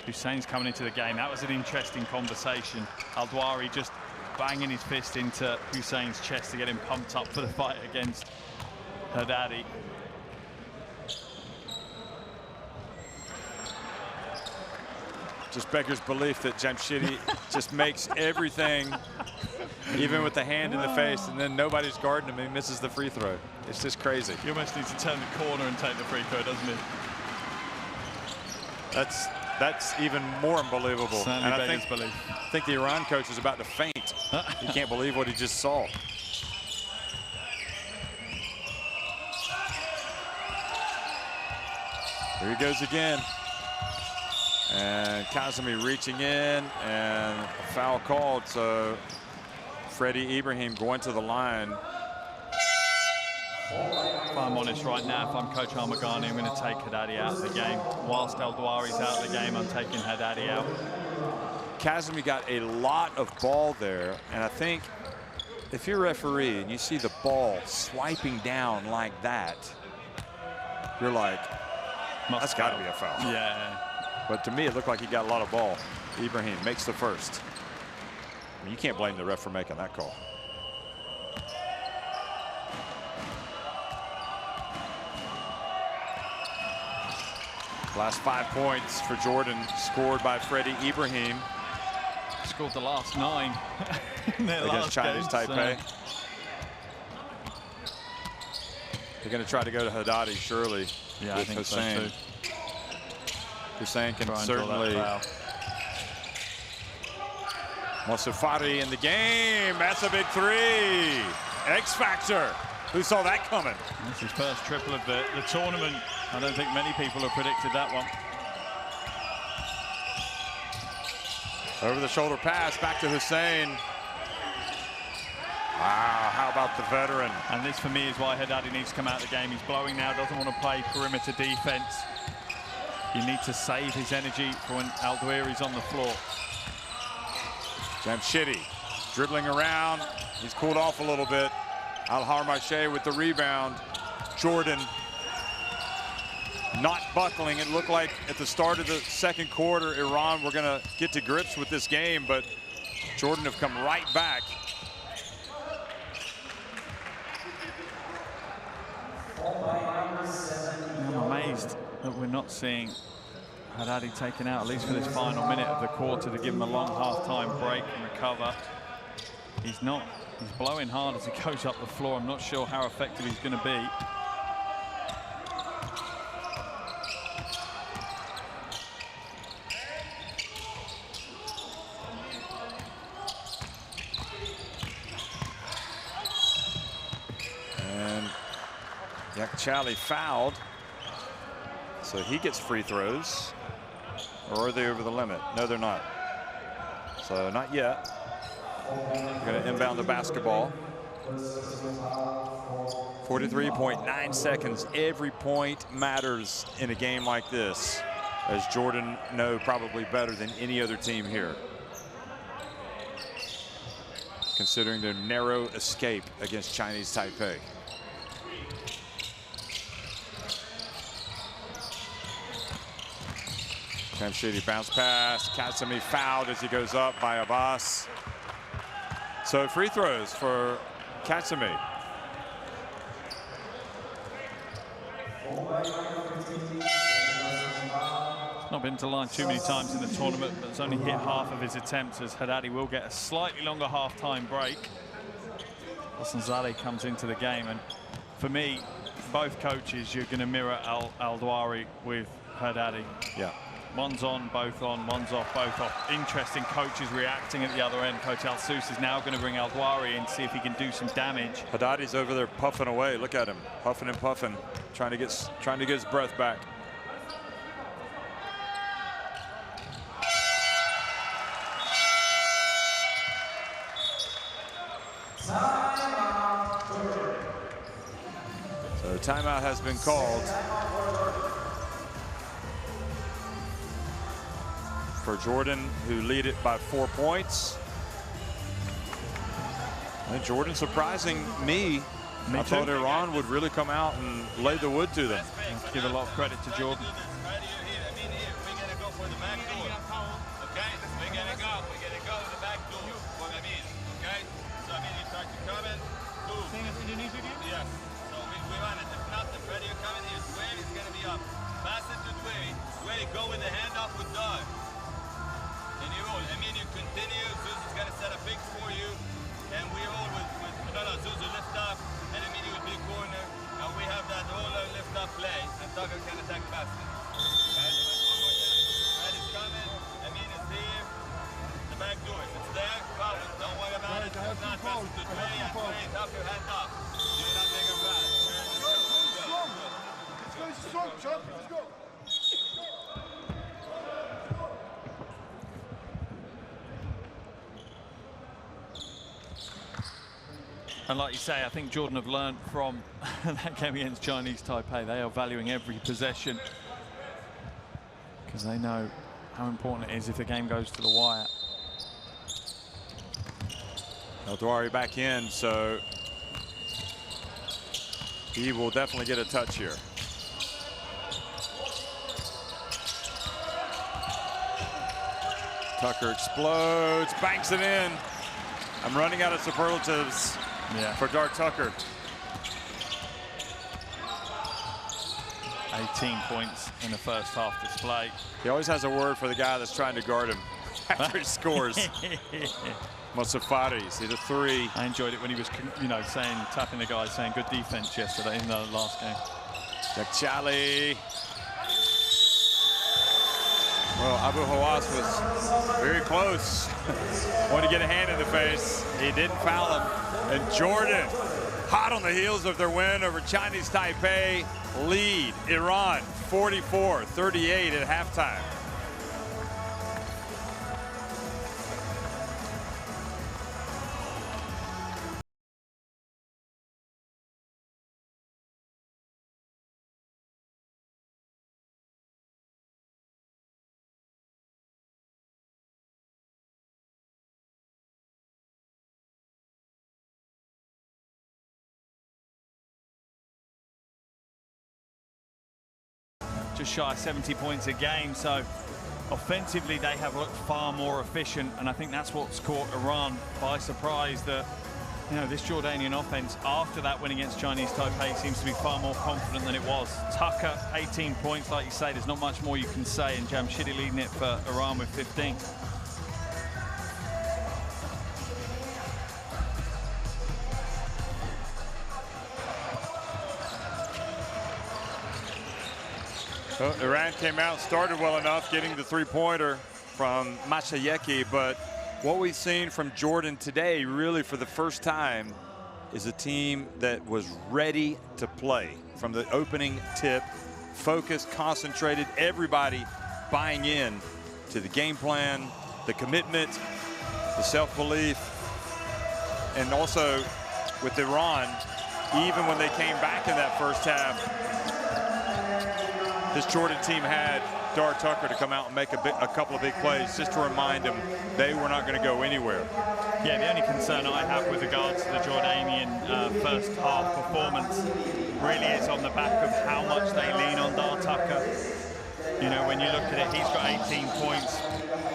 Hussein's coming into the game. That was an interesting conversation. El Dwari just banging his fist into Hussein's chest to get him pumped up for the fight against Haddadi. Just beggars belief that Jamshidi just makes everything, even with the hand in the face, and then nobody's guarding him and he misses the free throw. It's just crazy. He almost needs to turn the corner and take the free throw, doesn't he? That's even more unbelievable. Certainly and I think the Iran coach is about to faint. He can't believe what he just saw. Here he goes again. And Kazumi reaching in, and a foul called. So Freddie Ibrahim going to the line. If I'm honest right now, if I'm Coach Armagani, I'm going to take Haddadi out of the game. Whilst El Dwari's out of the game, I'm taking Haddadi out. Kazumi got a lot of ball there, and I think if you're a referee and you see the ball swiping down like that, you're like, that's got to be a foul. Yeah. But to me, it looked like he got a lot of ball. Ibrahim makes the first. I mean, you can't blame the ref for making that call. Last 5 points for Jordan, scored by Freddie Ibrahim. Scored the last 9 in their against last Chinese game, Taipei. They're going to try to go to Haddadi, surely. Yeah, I think Hussein. so too. Hussein can certainly. Mosafari in the game. That's a big three. X Factor. Who saw that coming? That's his first triple of the tournament. I don't think many people have predicted that one. Over the shoulder pass back to Hussein. Wow, how about the veteran? And this for me is why Haddadi needs to come out of the game. He's blowing now, doesn't want to play perimeter defense. You need to save his energy for when El Dwari's on the floor. Jamshidi dribbling around. He's cooled off a little bit. Al-Harmache with the rebound. Jordan not buckling. It looked like at the start of the second quarter, Iran were going to get to grips with this game, but Jordan have come right back. I'm amazed that we're not seeing Haddadi taken out, at least for this final minute of the quarter, to give him a long half-time break and recover. He's not. He's blowing hard as he goes up the floor. I'm not sure how effective he's going to be. Chali fouled, so he gets free throws. Or are they over the limit? No, they're not. So not yet. We're going to inbound the basketball. 43.9 seconds. Every point matters in a game like this, as Jordan know probably better than any other team here, considering their narrow escape against Chinese Taipei. Jamshidi bounce pass. Katsumi fouled as he goes up by Abbas. So free throws for Katsumi. Not been to line too many times in the tournament, but has only hit half of his attempts, as Haddadi will get a slightly longer half-time break. Hassanzadeh comes into the game, and for me, both coaches, you're going to mirror Al-Dawari with Haddadi. Yeah. One's on, both on, one's off, both off. Interesting coaches reacting at the other end. Coach Al-Sus is now going to bring Al-Dawari in, see if he can do some damage. Haddadi's over there puffing away. Look at him, puffing and puffing, trying to get his breath back. So timeout has been called for Jordan, who lead it by 4 points. And Jordan surprising me. I thought Iran would really come out and lay the wood to them. Give a lot of credit to Jordan. We're gonna go for the back door. Okay? We're gonna go to the back door for Amin. Okay? So Amin, you start to come in. Boom. Same as Indonesia did? Yes. So we want it. If not, the Freddie coming here. Dway is gonna be up. Pass it to Dway. Dway, go with the handoff with Doug. And you roll. I mean, you continue. Zuzu's going to set a pick for you. And we roll with Zuzu lift up. And I mean, you would be corner. And we have that roller lift up play. And Tucker can attack basket. Okay? One more time. Red is coming. I mean, it's here. The back door. If it's there, foul it. Don't worry about it. If not, pass it to Dway. And Dway, Tucker, hand up. Do not make a pass. Let's go, Chuck. Let's go. And like you say, I think Jordan have learned from that game against Chinese Taipei. They are valuing every possession because they know how important it is if the game goes to the wire. Al-Dawari back in, so he will definitely get a touch here. Tucker explodes, banks it in. I'm running out of superlatives for Dart Tucker. 18 points in the first half display. He always has a word for the guy that's trying to guard him after he scores. Mosafari, see the three. I enjoyed it when he was, tapping the guy, saying good defense yesterday in the last game. Chali. Well, Abu Hawass was very close. Wanted to get a hand in the face. He didn't foul him. And Jordan, hot on the heels of their win over Chinese Taipei, lead Iran 44-38 at halftime. Just shy of 70 points a game, so offensively they have looked far more efficient, and I think that's what's caught Iran by surprise, that this Jordanian offense after that win against Chinese Taipei seems to be far more confident than it was. Tucker, 18 points, like you say, there's not much more you can say, and Jamshidi leading it for Iran with 15. Well, Iran came out, started well enough, getting the three-pointer from Mashayeki, but what we've seen from Jordan today, really for the first time, is a team that was ready to play from the opening tip, focused, concentrated, everybody buying in to the game plan, the commitment, the self-belief, and also with Iran, even when they came back in that first half, this Jordan team had Dar Tucker to come out and make a couple of big plays just to remind them they were not going to go anywhere. Yeah, the only concern I have with regards to the Jordanian first half performance really is on the back of how much they lean on Dar Tucker. You know, when you look at it, he's got 18 points.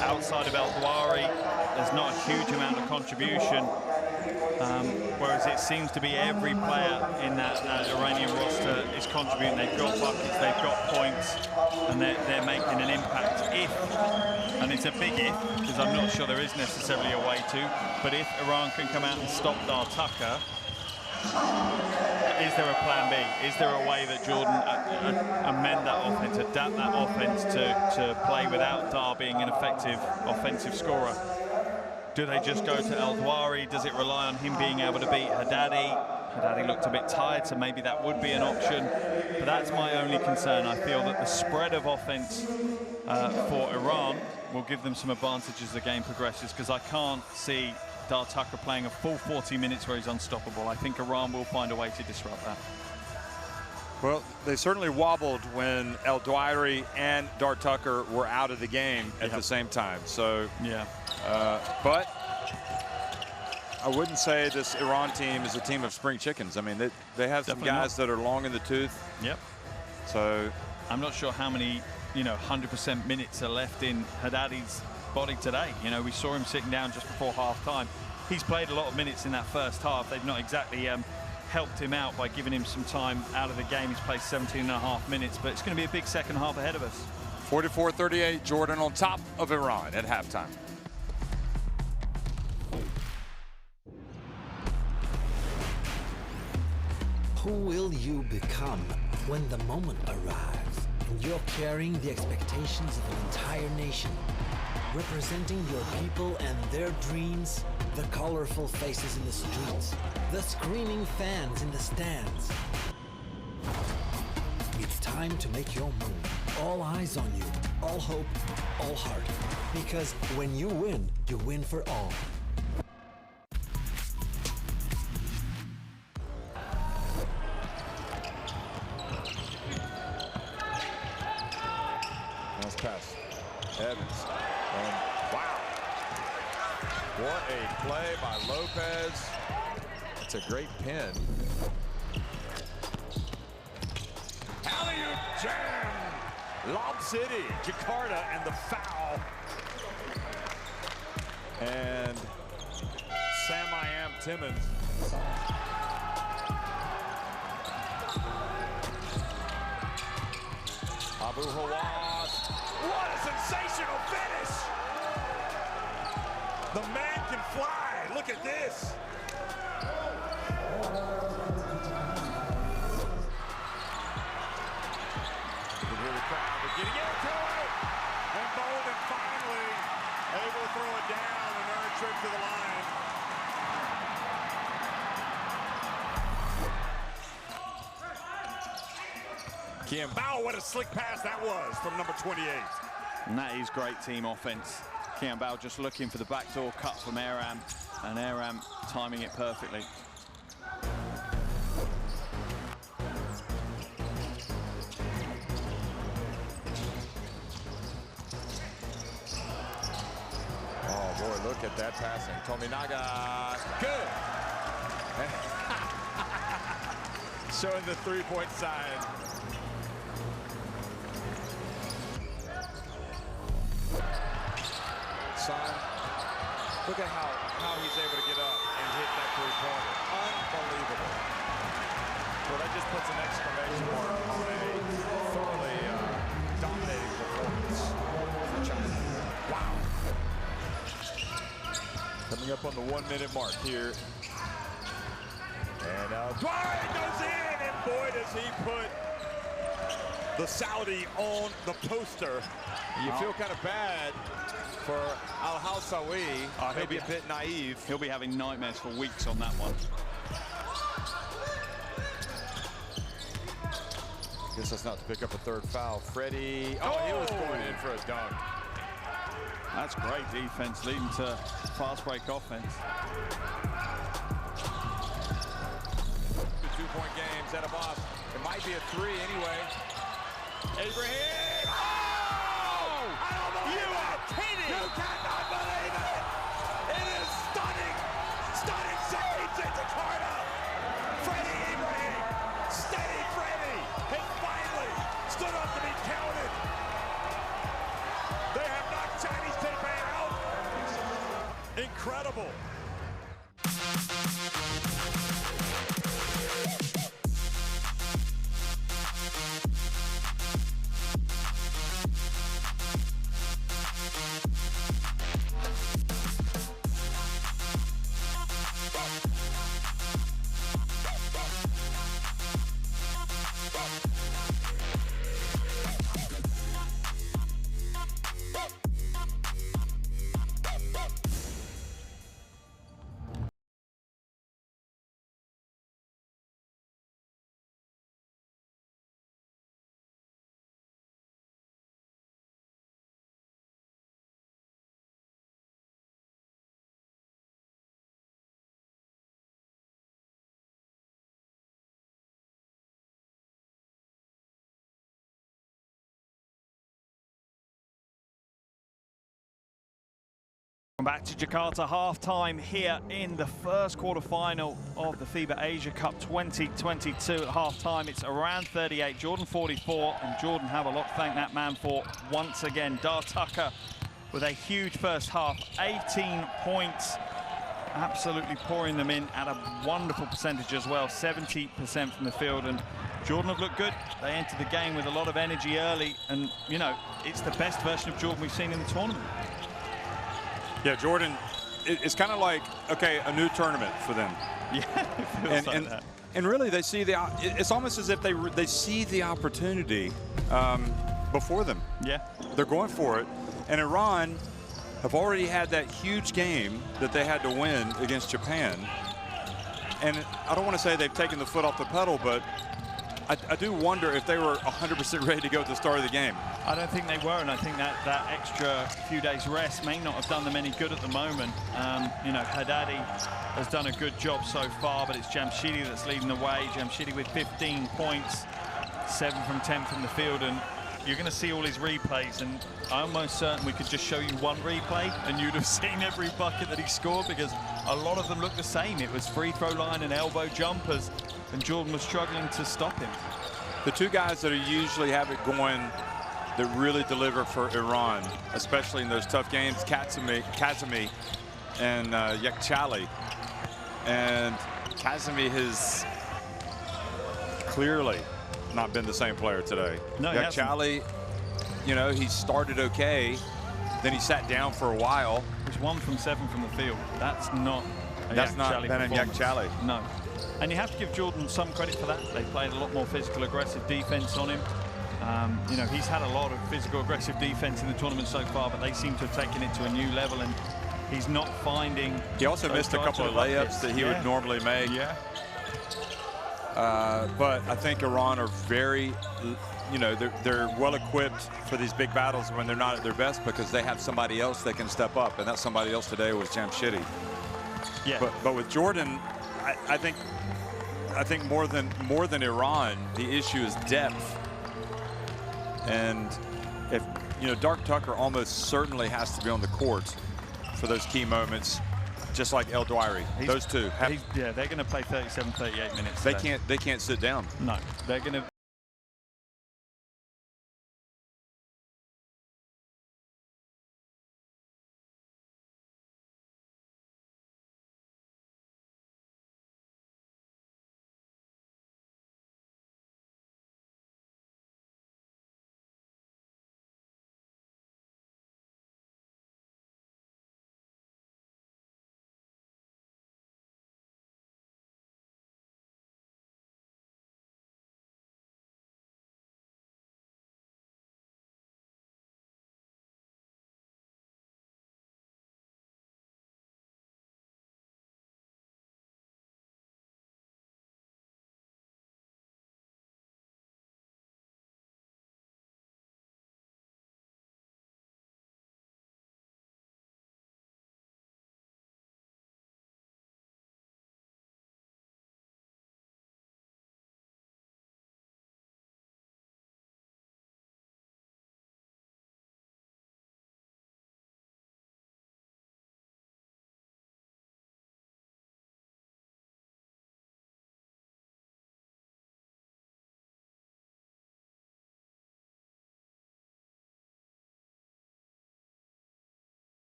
Outside of El Douari, there's not a huge amount of contribution. Whereas it seems to be every player in that Iranian roster is contributing. They've got buckets, they've got points, and they're making an impact. If, and it's a big if, because I'm not sure there is necessarily a way to, but if Iran can come out and stop Dar Tucker, is there a plan B? Is there a way that Jordan amend that offense, adapt that offense to play without Dar being an effective offensive scorer? Do they just go to El Douari? Does it rely on him being able to beat Haddadi? Haddadi looked a bit tired, so maybe that would be an option. But that's my only concern. I feel that the spread of offense for Iran will give them some advantage as the game progresses, because I can't see Dar Tucker playing a full 40 minutes where he's unstoppable. I think Iran will find a way to disrupt that. Well, they certainly wobbled when El Douari and Dar Tucker were out of the game at the same time. So, yeah. But I wouldn't say this Iran team is a team of spring chickens. I mean, they have some guys that are long in the tooth. Yep. So I'm not sure how many, 100% minutes are left in Haddadi's body today. You know, we saw him sitting down just before half-time. He's played a lot of minutes in that first half. They've not exactly helped him out by giving him some time out of the game. He's played 17.5 minutes, but it's going to be a big second half ahead of us. 44-38, Jordan on top of Iran at halftime. Who will you become when the moment arrives and you're carrying the expectations of an entire nation, representing your people and their dreams, the colorful faces in the streets, the screaming fans in the stands? It's time to make your move. All eyes on you, all hope, all heart. Because when you win for all. Nice pass. Evans. And wow. What a play by Lopez. It's a great pin. Alley-oop jam. Lob City. Jakarta and the foul. And Samayam Timmons. Abu Hawass. What a sensational finish! The man can fly. Look at this. You can hear the crowd. We're getting into it. And Bolden finally able to throw it down and earn a trip to the line. Kiambao, what a slick pass that was from number 28. And that is great team offense. Kiambao just looking for the backdoor cut from Aram, and Aram timing it perfectly. Oh boy, look at that passing. Tominaga, good. Showing the three-point sign. Son, look at how he's able to get up and hit that three-pointer. Unbelievable. Well, that just puts an exclamation mark on a thoroughly dominating performance for China. Wow. Coming up on the 1 minute mark here. And Douari goes in, and boy, does he put the Saudi on the poster. You feel kind of bad for Al-Hawsawi. Maybe a bit naive. He'll be having nightmares for weeks on that one. Guess that's not to pick up a third foul. Freddie, oh, he was going in for a dunk. That's great defense leading to fast break offense. The 2-point game, Zenabov. It might be a 3 anyway. Abraham! Oh! I don't believe you are kidding! You cannot believe it! It is stunning! Stunning save to Jakarta! Freddie Abraham! Steady Freddie! Has finally stood up to be counted! They have knocked Chinese Taipei out! Incredible! Back to Jakarta, half-time here in the first quarter-final of the FIBA Asia Cup 2022. At half-time, it's around 38, Jordan 44, and Jordan have a lot to thank that man for once again. Dar Tucker with a huge first half, 18 points, absolutely pouring them in at a wonderful percentage as well, 70% from the field, and Jordan have looked good. They entered the game with a lot of energy early, and, you know, it's the best version of Jordan we've seen in the tournament. Yeah, Jordan, it's kind of like, okay, a new tournament for them. Yeah, it feels like that. And really, they see it's almost as if they see the opportunity before them. Yeah. They're going for it. And Iran have already had that huge game that they had to win against Japan. And I don't want to say they've taken the foot off the pedal, but I do wonder if they were 100% ready to go at the start of the game. I don't think they were, and I think that extra few days rest may not have done them any good at the moment. You know, Haddadi has done a good job so far, but it's Jamshidi that's leading the way. Jamshidi with 15 points, 7 from 10 from the field, and you're going to see all his replays, and I'm almost certain we could just show you one replay and you'd have seen every bucket that he scored, because a lot of them look the same. It was free throw line and elbow jumpers, and Jordan was struggling to stop him. The two guys that usually have it going that really deliver for Iran, especially in those tough games, Kazemi and Yekchali. And Kazemi has clearly not been the same player today. No, Yekchali, you know, he started okay, then he sat down for a while. It was 1 from 7 from the field. That's not Benem Yekchali. No. And you have to give Jordan some credit for that. They played a lot more physical, aggressive defense on him. You know, he's had a lot of physical, aggressive defense in the tournament so far, but they seem to have taken it to a new level, and he's not finding. He also missed a couple of layups that he would normally make. Yeah. But I think Iran are very, you know, they're well equipped for these big battles when they're not at their best, because they have somebody else that can step up, and that somebody else today was Jamshidi. Yeah. But with Jordan, I think more than Iran, the issue is depth. And if, you know, Dar Tucker almost certainly has to be on the court for those key moments, just like El Dwyer. Those two. Yeah, they're going to play 37, 38 minutes. They can't sit down. No, they're going to.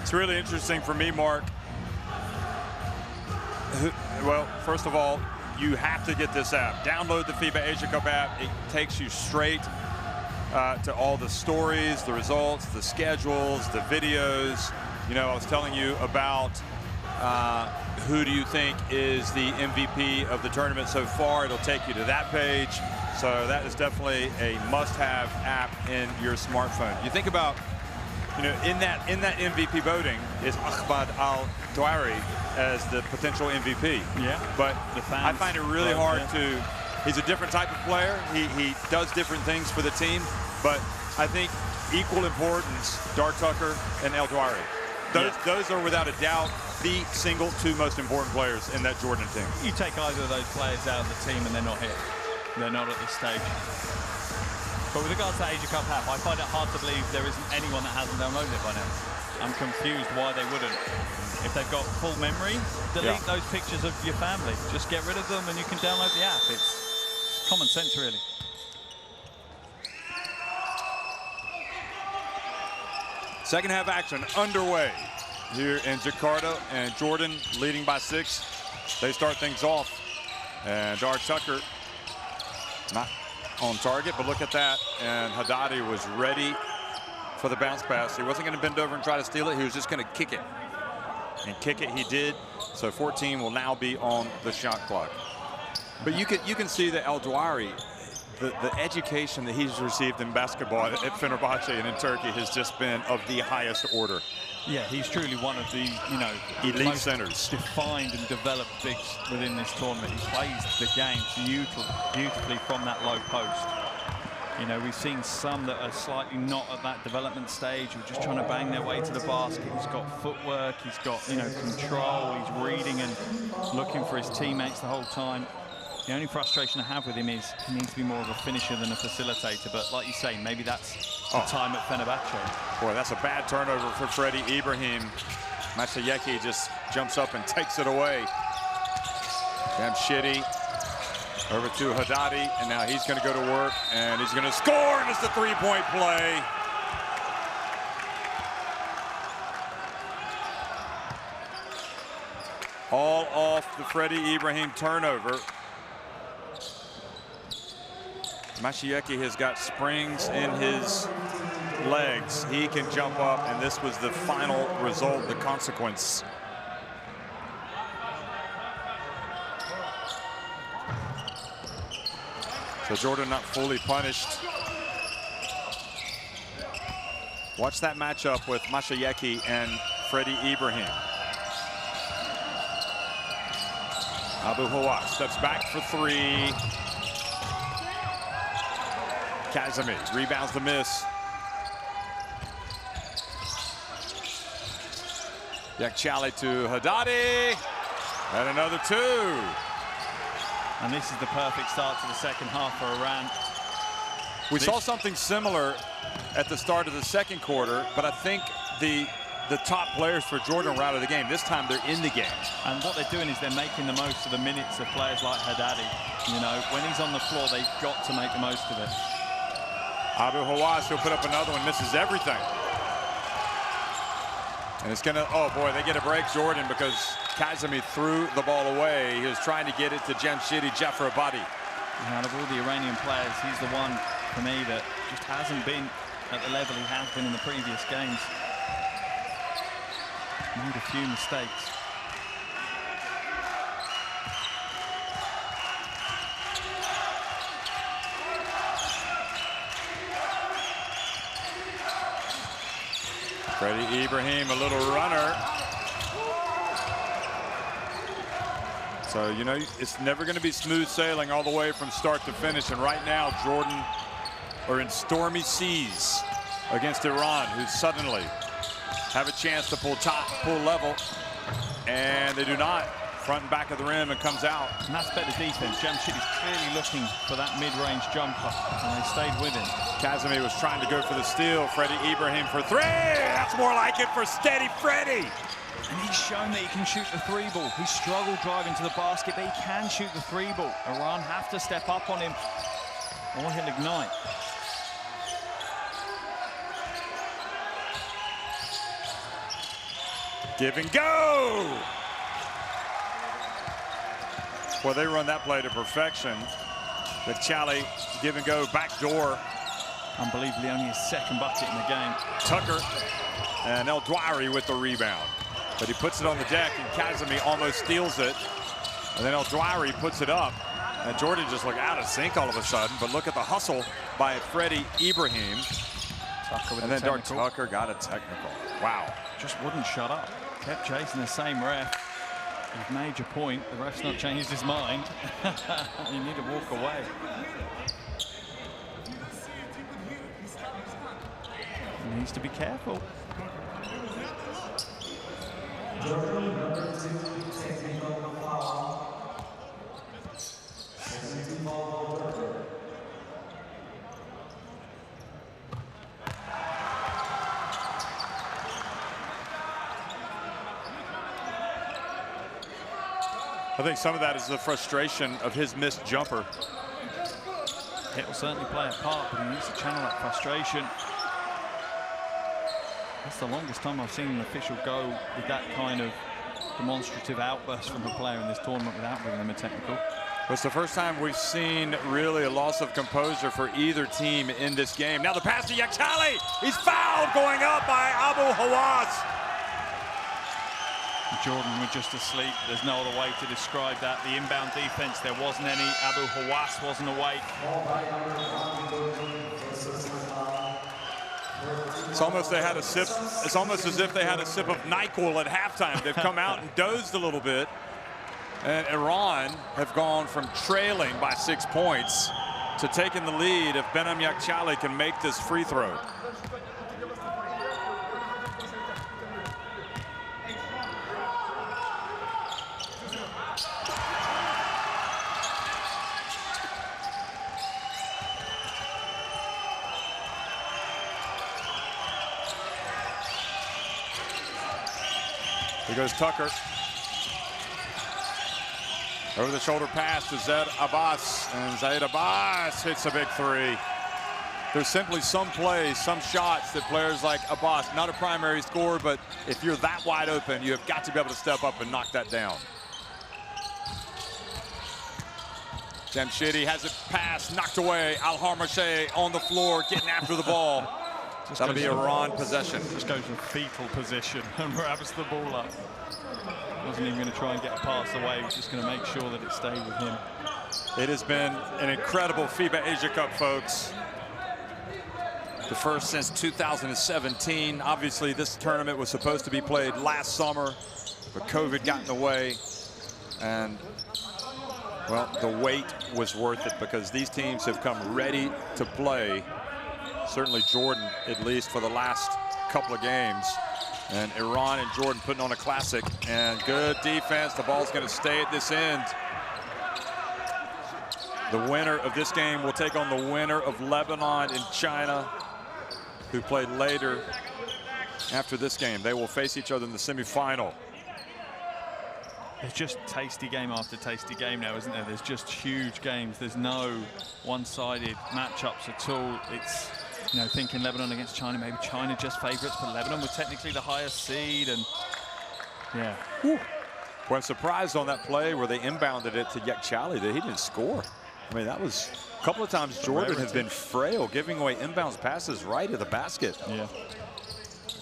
It's really interesting for me, Mark. Well, first of all, you have to get this app. Download the FIBA Asia Cup app. It takes you straight to all the stories, the results, the schedules, the videos. You know, I was telling you about who do you think is the MVP of the tournament so far. It'll take you to that page. So that is definitely a must-have app in your smartphone. You think about, you know, in that MVP voting is Ahmad Al-Dawari as the potential MVP. Yeah. But I find it really hard to. He's a different type of player. He does different things for the team. But I think equal importance, Dart Tucker and El-Dawari. Those are without a doubt the single two most important players in that Jordan team. You take either of those players out of the team and they're not here. They're not at this stage. But with regards to Asia Cup app, I find it hard to believe there isn't anyone that hasn't downloaded it by now. I'm confused why they wouldn't. If they've got full memory, delete those pictures of your family. Just get rid of them and you can download the app. It's common sense, really. Second half action underway here in Jakarta, and Jordan leading by 6. They start things off, and Dart Tucker not on target, but look at that. And Haddadi was ready for the bounce pass. He wasn't going to bend over and try to steal it. He was just going to kick it, and kick it he did. So 14 will now be on the shot clock. But you can see that El-Dawari, the education that he's received in basketball at Fenerbahce and in Turkey has just been of the highest order. Yeah, he's truly one of the, you know, elite centers, defined and developed bigs within this tournament. He plays the game beautifully from that low post. You know, we've seen some that are slightly not at that development stage, who are just trying to bang their way to the basket. He's got footwork, he's got, you know, control, he's reading and looking for his teammates the whole time. The only frustration I have with him is he needs to be more of a finisher than a facilitator. But like you say, maybe that's the time at Fenerbahce. Boy, that's a bad turnover for Freddie Ibrahim. Masayeki just jumps up and takes it away. Jamshidi over to Haddadi, and now he's going to go to work, and he's going to score, and it's a three-point play. All off the Freddie Ibrahim turnover. Masayeki has got springs in his legs. He can jump up, and this was the final result, the consequence. So Jordan not fully punished. Watch that matchup with Masayeki and Freddie Ibrahim. Abu Hawa steps back for 3. Kazemi rebounds the miss. Yakchali to Haddadi, and another 2. And this is the perfect start to the second half for Iran. We saw something similar at the start of the second quarter, but I think the top players for Jordan were out of the game. This time they're in the game. And what they're doing is they're making the most of the minutes of players like Haddadi. You know, when he's on the floor, they've got to make the most of it. Abu Hawass, he'll put up another one, misses everything. And it's gonna, oh boy, they get a break, Jordan, because Kazemi threw the ball away. He was trying to get it to Jamshidi Jafarabadi. Out of all the Iranian players, he's the one, for me, that just hasn't been at the level he has been in the previous games. Made a few mistakes. Freddie Ibrahim, a little runner. So, you know, it's never going to be smooth sailing all the way from start to finish. And right now, Jordan are in stormy seas against Iran, who suddenly have a chance to pull level. And they do not. Front and back of the rim, and comes out. And that's better defense. Jamshidi's clearly looking for that mid-range jumper, and they stayed with him. Kazemi was trying to go for the steal. Freddie Ibrahim for 3. That's more like it for steady Freddie. And he's shown that he can shoot the 3-ball. He struggled driving to the basket, but he can shoot the 3-ball. Iran have to step up on him, or he'll ignite. Give and go! Well, they run that play to perfection. The Chali give and go back door. Unbelievably, only his second bucket in the game. Tucker and El Dwari with the rebound. But he puts it on the deck, and Kazemi almost steals it. And then El Dwari puts it up. And Jordan just looked out of sync all of a sudden. But look at the hustle by Freddie Ibrahim. Tucker with and then Dark Tucker got a technical. Wow. Just wouldn't shut up. Kept chasing the same ref. You've made your point. The ref's not changed his mind. You need to walk away. He needs to be careful. I think some of that is the frustration of his missed jumper. It will certainly play a part, but he needs to channel that frustration. That's the longest time I've seen an official go with that kind of demonstrative outburst from a player in this tournament without giving them a technical. It's the first time we've seen really a loss of composure for either team in this game. Now the pass to Yaktali. He's fouled going up by Abu Hawass. Jordan was just asleep. There's no other way to describe that. The inbound defense, there wasn't any. Abu Hawass wasn't awake. It's almost they had a sip. It's almost as if they had a sip of NyQuil at halftime. They've come out and dozed a little bit. And Iran have gone from trailing by 6 points to taking the lead if Behnam Yaktali can make this free throw. Here goes Tucker. Over the shoulder pass to Zaid Abbas, and Zaid Abbas hits a big three. There's simply some plays, some shots that players like Abbas, not a primary scorer, but if you're that wide open, you have got to be able to step up and knock that down. Jamshidi has it passed, knocked away. Al-Harmashe on the floor, getting after the ball. That'll be Iran possession. Just goes to fetal position and grabs the ball up. Wasn't even going to try and get a pass away. He's just going to make sure that it stayed with him. It has been an incredible FIBA Asia Cup, folks. The first since 2017. Obviously, this tournament was supposed to be played last summer, but COVID got in the way. And, well, the wait was worth it because these teams have come ready to play. Certainly Jordan, at least for the last couple of games. And Iran and Jordan putting on a classic. And good defense. The ball's going to stay at this end. The winner of this game will take on the winner of Lebanon and China, who played later after this game. They will face each other in the semifinal. It's just tasty game after tasty game now, isn't there? There's just huge games. There's no one-sided matchups at all. It's, you know, thinking Lebanon against China, maybe China just favorites, but Lebanon were technically the highest seed, and yeah. Whew. Well, I'm surprised on that play where they inbounded it to Yaktali that he didn't score. I mean, that was a couple of times Jordan has been frail, giving away inbounds passes right at the basket. Yeah.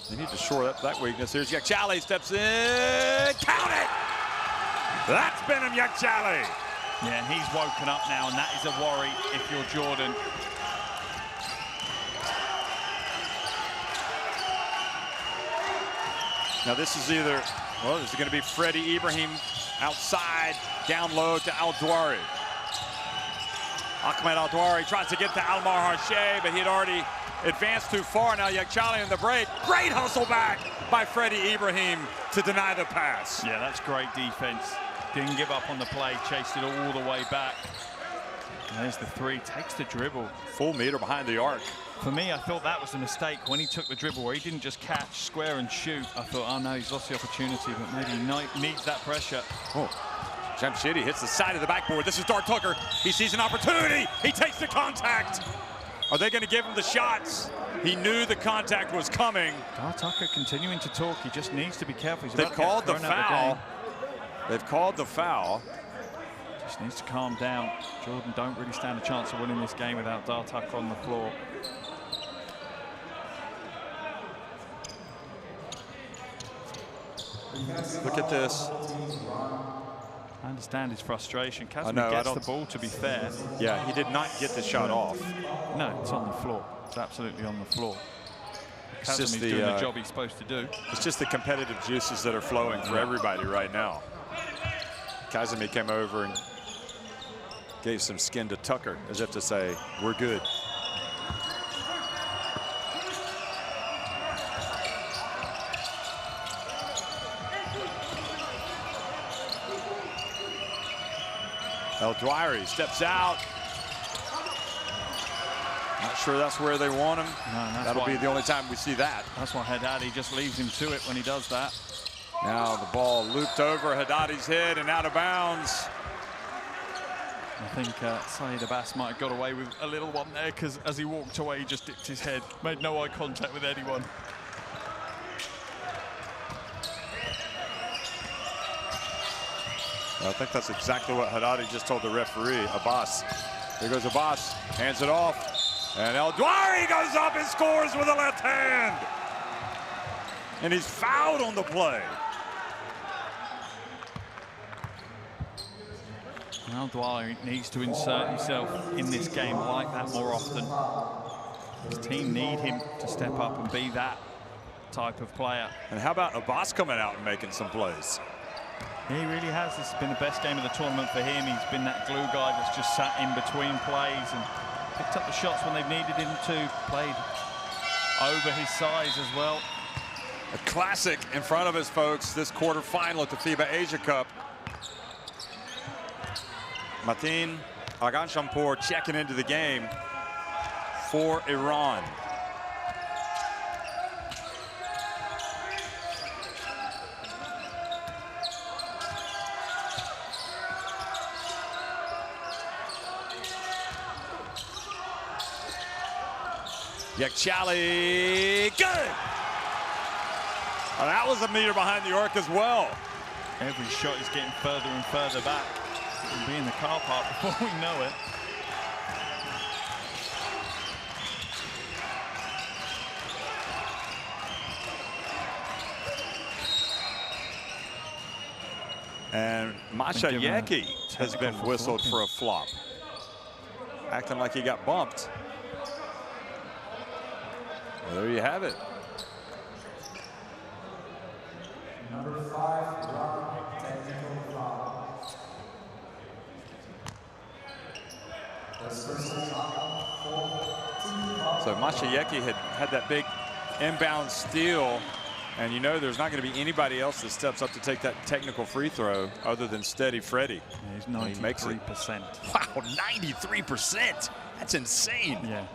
They need to shore up that weakness. Here's Yaktali, steps in, count it! That's Behnam Yaktali. Yeah, and he's woken up now, and that is a worry if you're Jordan. Now this is either, well, this is going to be Freddie Ibrahim outside, down low to Al-Dwari. Ahmed Al-Dwari tries to get to Almar Harshay, but he had already advanced too far. Now Yaktali in the break. Great hustle back by Freddie Ibrahim to deny the pass. Yeah, that's great defense. Didn't give up on the play, chased it all the way back. And there's the three, takes the dribble. Full meter behind the arc. For me, I thought that was a mistake when he took the dribble, where he didn't just catch, square and shoot. I thought, oh no, he's lost the opportunity, but maybe he needs that pressure. Oh. Jamshidi hits the side of the backboard. This is Dark Tucker. He sees an opportunity. He takes the contact. Are they going to give him the shots? He knew the contact was coming. Tucker continuing to talk. He just needs to be careful. They've called the foul. They've called the foul. Just needs to calm down. Jordan don't really stand a chance of winning this game without Tucker on the floor. Look at this. I understand his frustration. I Kazmi know, gets the ball, to be fair. Yeah, he did not get the shot off. No, it's on the floor. It's absolutely on the floor. It's just Kazmi's doing the job he's supposed to do. It's just the competitive juices that are flowing for everybody right now. Kazmi came over and gave some skin to Tucker, as if to say, we're good. El Dwyer steps out. Not sure that's where they want him. No, that'll be the only time we see that. That's why Haddadi just leaves him to it when he does that. Now the ball looped over Haddadi's head and out of bounds. I think Saeed Abbas might have got away with a little one there, because as he walked away, he just dipped his head, made no eye contact with anyone. I think that's exactly what Haddadi just told the referee, Abbas. Here goes Abbas, hands it off. And El Dwyer goes up and scores with a left hand. And he's fouled on the play. El Dwyer needs to insert himself in this game like that more often. His team need him to step up and be that type of player. And how about Abbas coming out and making some plays? He really has. This has been the best game of the tournament for him. He's been that glue guy that's just sat in between plays and picked up the shots when they've needed him to. Played over his size as well. A classic in front of us, folks. This quarterfinal at the FIBA Asia Cup. Mateen Aganshampur checking into the game for Iran. Yakchali, good! Well, that was a meter behind the arc as well. Every shot is getting further and further back. It'll be in the car park before we know it. And Masha Yeki has been whistled for a flop. Acting like he got bumped. Well, there you have it. Number 5, Rock, technical foul. So Masha Yeki had that big inbound steal, and you know there's not going to be anybody else that steps up to take that technical free throw other than Steady Freddie. Yeah, he's 93%. He makes it. Wow, 93%. That's insane. Yeah.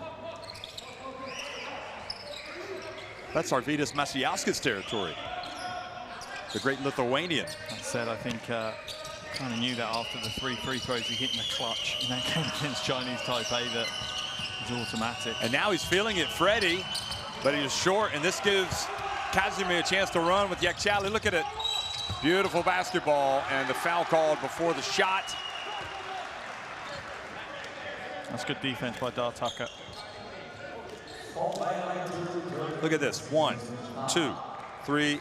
That's Arvydas Macijauskas territory. The great Lithuanian. That said, I think kind of knew that after the 3 free throws he hit in the clutch in that game against Chinese Taipei that was automatic. And now he's feeling it, Freddie, but he is short, and this gives Kazmi a chance to run with Yakchali. Look at it. Beautiful basketball, and the foul called before the shot. That's good defense by Tucker. Look at this. 1, 2, 3.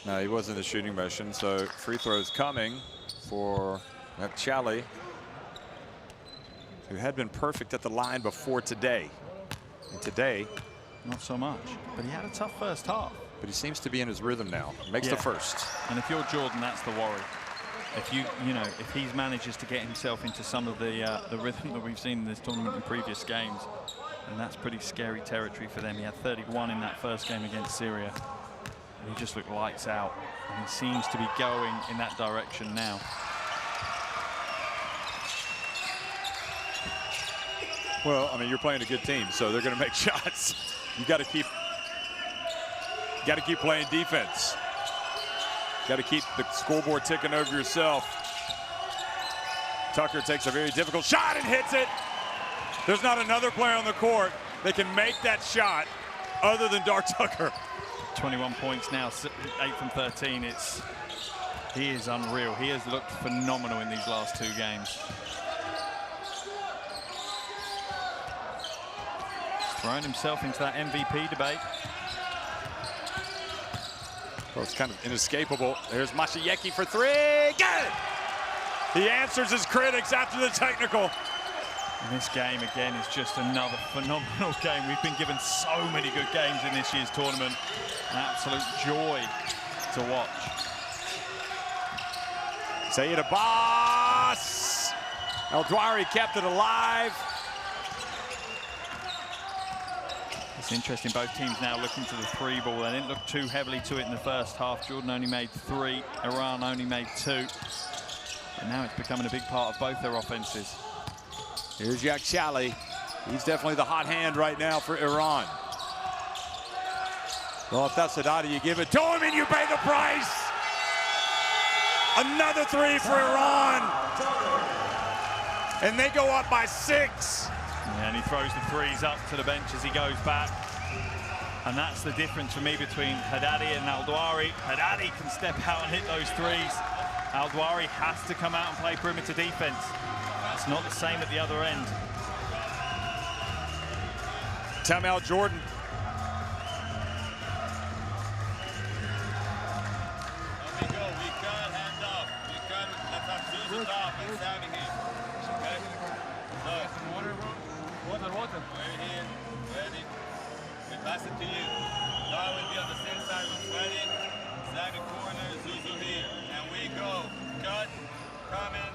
No, he wasn't in the shooting motion, so free throws coming for Yakchali, who had been perfect at the line before today. And today, not so much. But he had a tough first half. But he seems to be in his rhythm now. Makes the first. And if you're Jordan, that's the worry. If if he manages to get himself into some of the rhythm that we've seen in this tournament in previous games, and that's pretty scary territory for them. He had 31 in that first game against Syria. And he just looked lights out, and he seems to be going in that direction now. Well, I mean, you're playing a good team, so they're going to make shots. You got to keep playing defense. Got to keep the scoreboard ticking over yourself. Tucker takes a very difficult shot and hits it. There's not another player on the court that can make that shot other than Dar Tucker. 21 points now, 8 from 13. He is unreal. He has looked phenomenal in these last 2 games. He's thrown himself into that MVP debate. Well, it's kind of inescapable. There's Masayeki for 3. Good! He answers his critics after the technical. And this game, again, is just another phenomenal game. We've been given so many good games in this year's tournament. An absolute joy to watch. Sayed Abbas. El-Dwari kept it alive. It's interesting, both teams now looking to the 3 ball. They didn't look too heavily to it in the first half. Jordan only made 3, Iran only made 2. And now it's becoming a big part of both their offenses. Here's Yakshali. He's definitely the hot hand right now for Iran. Well, if that's Haddadi, you give it to him and you pay the price. Another 3 for Iran. And they go up by 6. Yeah, and he throws the 3s up to the bench as he goes back. And that's the difference for me between Haddadi and El-Dwari. Haddadi can step out and hit those 3s. El-Dwari has to come out and play perimeter defense. It's not the same at the other end. Timeout, Jordan. We go. We can hand off. We can. Let's have Susan off and Sammy here. Okay? So, water. We're here. Ready? We pass it to you. Now will be on the same side with Freddy. Sammy corner, Zuzu here. And we go. Cut. Come in.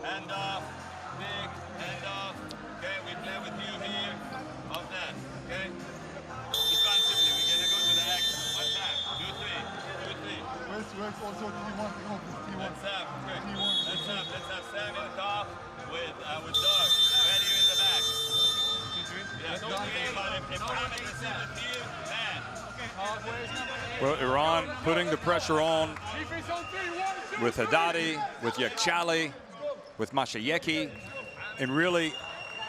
Hand off. Big. Hand off. Okay, we play with you here. Of that. Okay? Defensively, we're gonna go to the X. 1 time. 2, 3. 2, 3. Where's also T1? Let's have Sammy on top with Doug. Ready in the back. Yeah, don't worry about it. If Mohammed is in with you, man. Well, Iran putting the pressure on with Haddadi, with Yakshali, with Masayeki, and really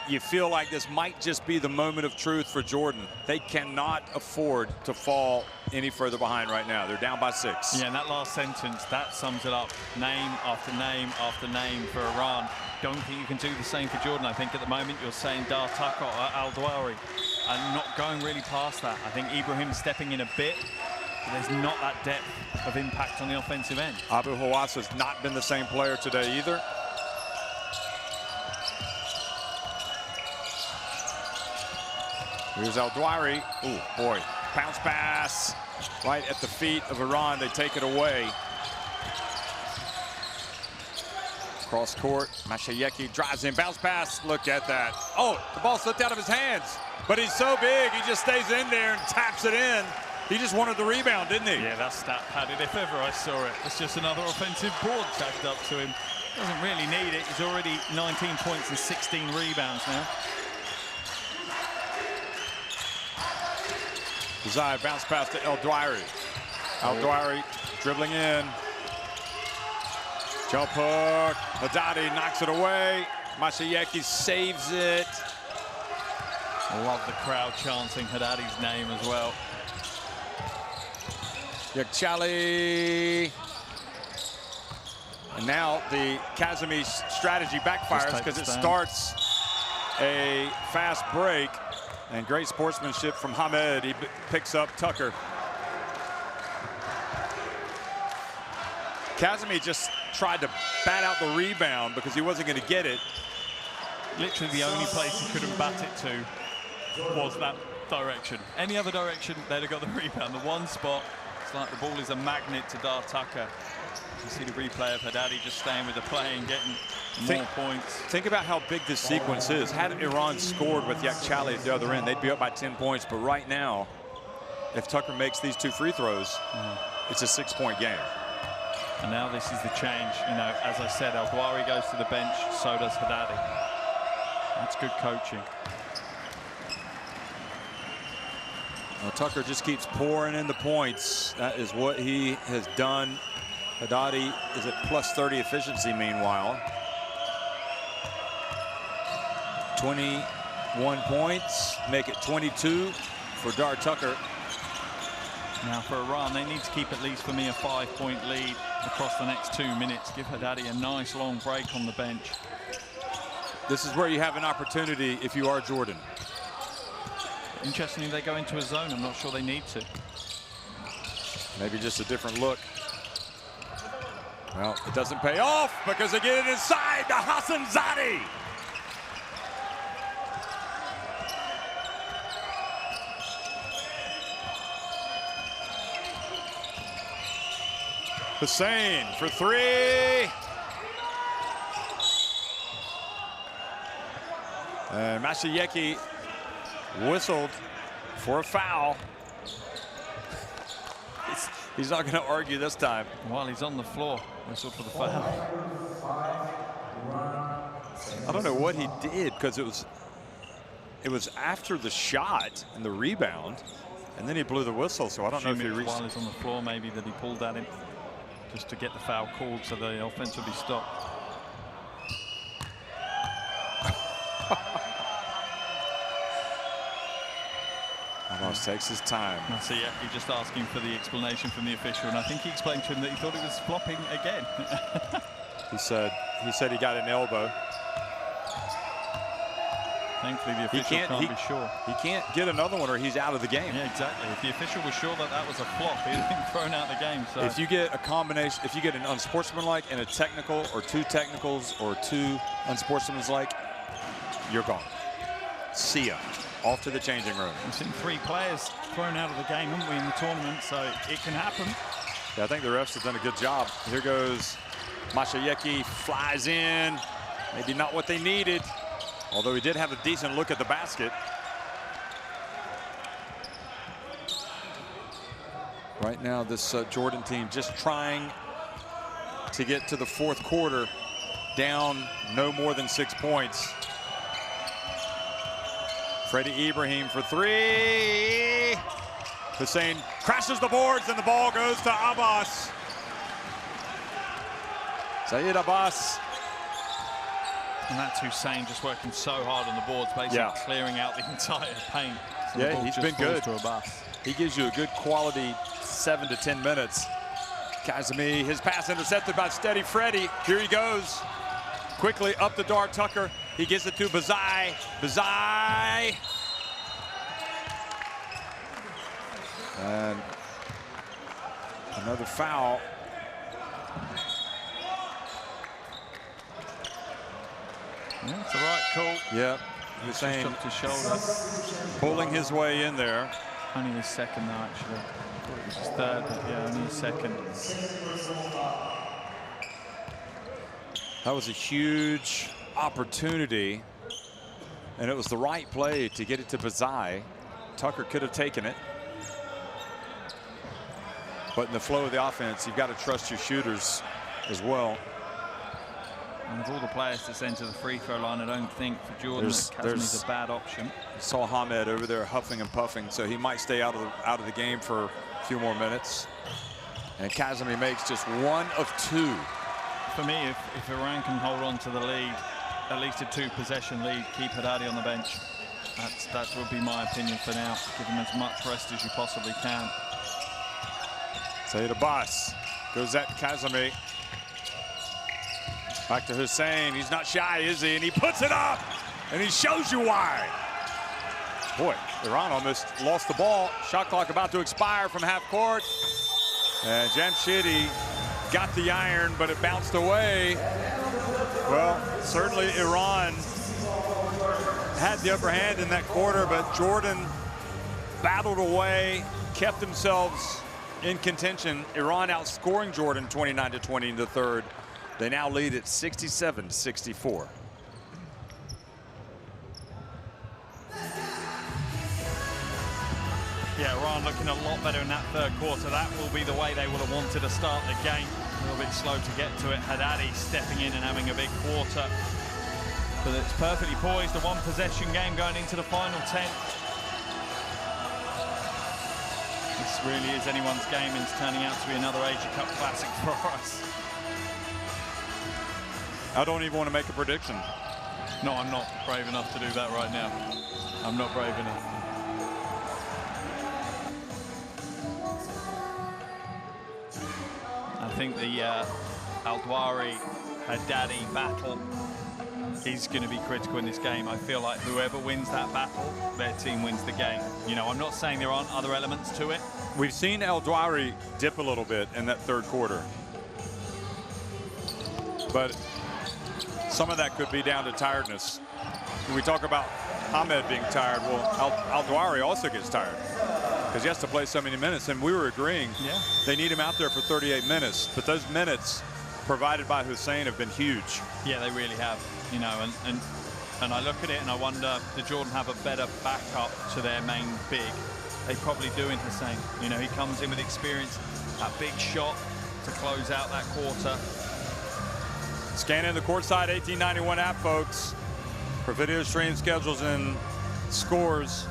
you feel like this might just be the moment of truth for Jordan. They cannot afford to fall any further behind right now. They're down by 6. Yeah, and that last sentence, that sums it up. Name after name after name for Iran. Don't think you can do the same for Jordan. I think at the moment you're saying Dar Tucker or El-Dwari and not going really past that. I think Ibrahim stepping in a bit, but there's not that depth of impact on the offensive end. Abu Hawass has not been the same player today either. Here's El-Dwari. Oh, boy. Bounce pass right at the feet of Iran. They take it away. Cross court. Masayeki drives in. Bounce pass. Look at that. Oh, the ball slipped out of his hands. But he's so big, he just stays in there and taps it in. He just wanted the rebound, didn't he? Yeah, that's stat padded if ever I saw it. It's just another offensive board tagged up to him. Doesn't really need it. He's already 19 points and 16 rebounds now. Desire bounce pass to El-Dwari. El-Dwari dribbling in. Jump hook. Haddadi knocks it away. Masayeki saves it. I love the crowd chanting Haddadi's name as well. Yakshali. And now the Kazemi strategy backfires because it starts a fast break. And great sportsmanship from Hamed. He picks up Tucker. Kazemi just tried to bat out the rebound because he wasn't going to get it. Literally the only place he couldn't bat it to was that direction. Any other direction, they'd have got the rebound. The one spot, it's like the ball is a magnet to Dar Tucker. You see the replay of Haddadi just staying with the play and getting more points. Think about how big this sequence is. Had Iran scored with Yakshali at the other end, they'd be up by 10 points. But right now, if Tucker makes these 2 free throws, it's a 6-point game. And now this is the change. You know, as I said, El-Dwari goes to the bench, so does Haddadi. That's good coaching. Well, Tucker just keeps pouring in the points. That is what he has done. Haddadi is at +30 efficiency meanwhile. 21 points, make it 22 for Dar Tucker. Now for Iran, they need to keep at least, for me, a 5-point lead across the next 2 minutes. Give Haddadi a nice long break on the bench. This is where you have an opportunity if you are Jordan. Interestingly, they go into a zone. I'm not sure they need to. Maybe just a different look. Well, it doesn't pay off because they get it inside to Hassan Zadi. Hussein for three. And Masayeki whistled for a foul. He's not going to argue this time. While he's on the floor, whistled for the foul. I don't know what he did because it was after the shot and the rebound, and then he blew the whistle. So I don't know if he reached. While he's on the floor, maybe that he pulled at him just to get the foul called, so the offense will be stopped. Almost takes his time. Masayeki just asking for the explanation from the official, and I think he explained to him that he thought he was flopping again. he said he got an elbow. Thankfully, the official can't be sure. He can't get another one, or he's out of the game. Yeah, exactly. If the official was sure that that was a flop, he'd have been thrown out of the game. So if you get a combination, if you get an unsportsmanlike and a technical, or two technicals, or two unsportsmanlike, you're gone. See ya. Off to the changing room. We've seen 3 players thrown out of the game, haven't we, in the tournament? So it can happen. Yeah, I think the refs have done a good job. Here goes Masayeki, flies in. Maybe not what they needed, although he did have a decent look at the basket. Right now, this Jordan team just trying to get to the fourth quarter, down no more than 6 points. Freddie Ibrahim for three. Hussein crashes the boards, and the ball goes to Abbas. Saeed Abbas. And that's Hussein just working so hard on the boards, basically clearing out the entire paint. So yeah, he's been good. To Abbas. He gives you a good quality 7 to 10 minutes. Kazemi, his pass intercepted by Steady Freddie. Here he goes. Quickly up to Dar Tucker. He gives it to Bazai. Bazai. And another foul. Yeah, it's the right call. Yep. Hussein just dropped his shoulder. Pulling his way in there. Only his second though, actually. I thought it was his third, but yeah, only his second. That was a huge opportunity, and it was the right play to get it to Bazai. Tucker could have taken it, but in the flow of the offense, you've got to trust your shooters as well. And of all the players to send to the free throw line, I don't think for Jordan that Kazemi's a bad option. You saw Hamed over there huffing and puffing, so he might stay out of the game for a few more minutes. And Kazemi makes just 1 of 2. For me, if Iran can hold on to the lead, at least a 2-possession lead, keep Haddadi on the bench. That would be my opinion for now. Give him as much rest as you possibly can. Saeed Abbas goes at Kazemi. Back to Hussein. He's not shy, is he? And he puts it up, and he shows you why. Boy, Iran almost lost the ball. Shot clock about to expire from half court. And Jamshidi got the iron, but it bounced away. Well, certainly Iran had the upper hand in that quarter, but Jordan battled away, kept themselves in contention. Iran outscoring Jordan 29-20 in the third. They now lead at 67-64. Yeah, Iran looking a lot better in that third quarter. That will be the way they would have wanted to start the game. A little bit slow to get to it. Haddadi stepping in and having a big quarter. But it's perfectly poised. A 1-possession game going into the final 10. This really is anyone's game, and it's turning out to be another Asia Cup classic for us. I don't even want to make a prediction. No, I'm not brave enough to do that right now. I'm not brave enough. I think the Al-Dwari-Haddadi battle is going to be critical in this game. I feel like whoever wins that battle, their team wins the game. You know, I'm not saying there aren't other elements to it. We've seen Al-Dwari dip a little bit in that third quarter. But some of that could be down to tiredness. We talk about Hamed being tired. Well, Al-Dwari also gets tired because he has to play so many minutes. And we were agreeing, they need him out there for 38 minutes. But those minutes provided by Hussein have been huge. Yeah, they really have. You know, and I look at it and I wonder, did Jordan have a better backup to their main big? They probably do in Hussein. You know, he comes in with experience, that big shot to close out that quarter. Scanning the courtside 1891 app, folks, for video stream schedules and scores.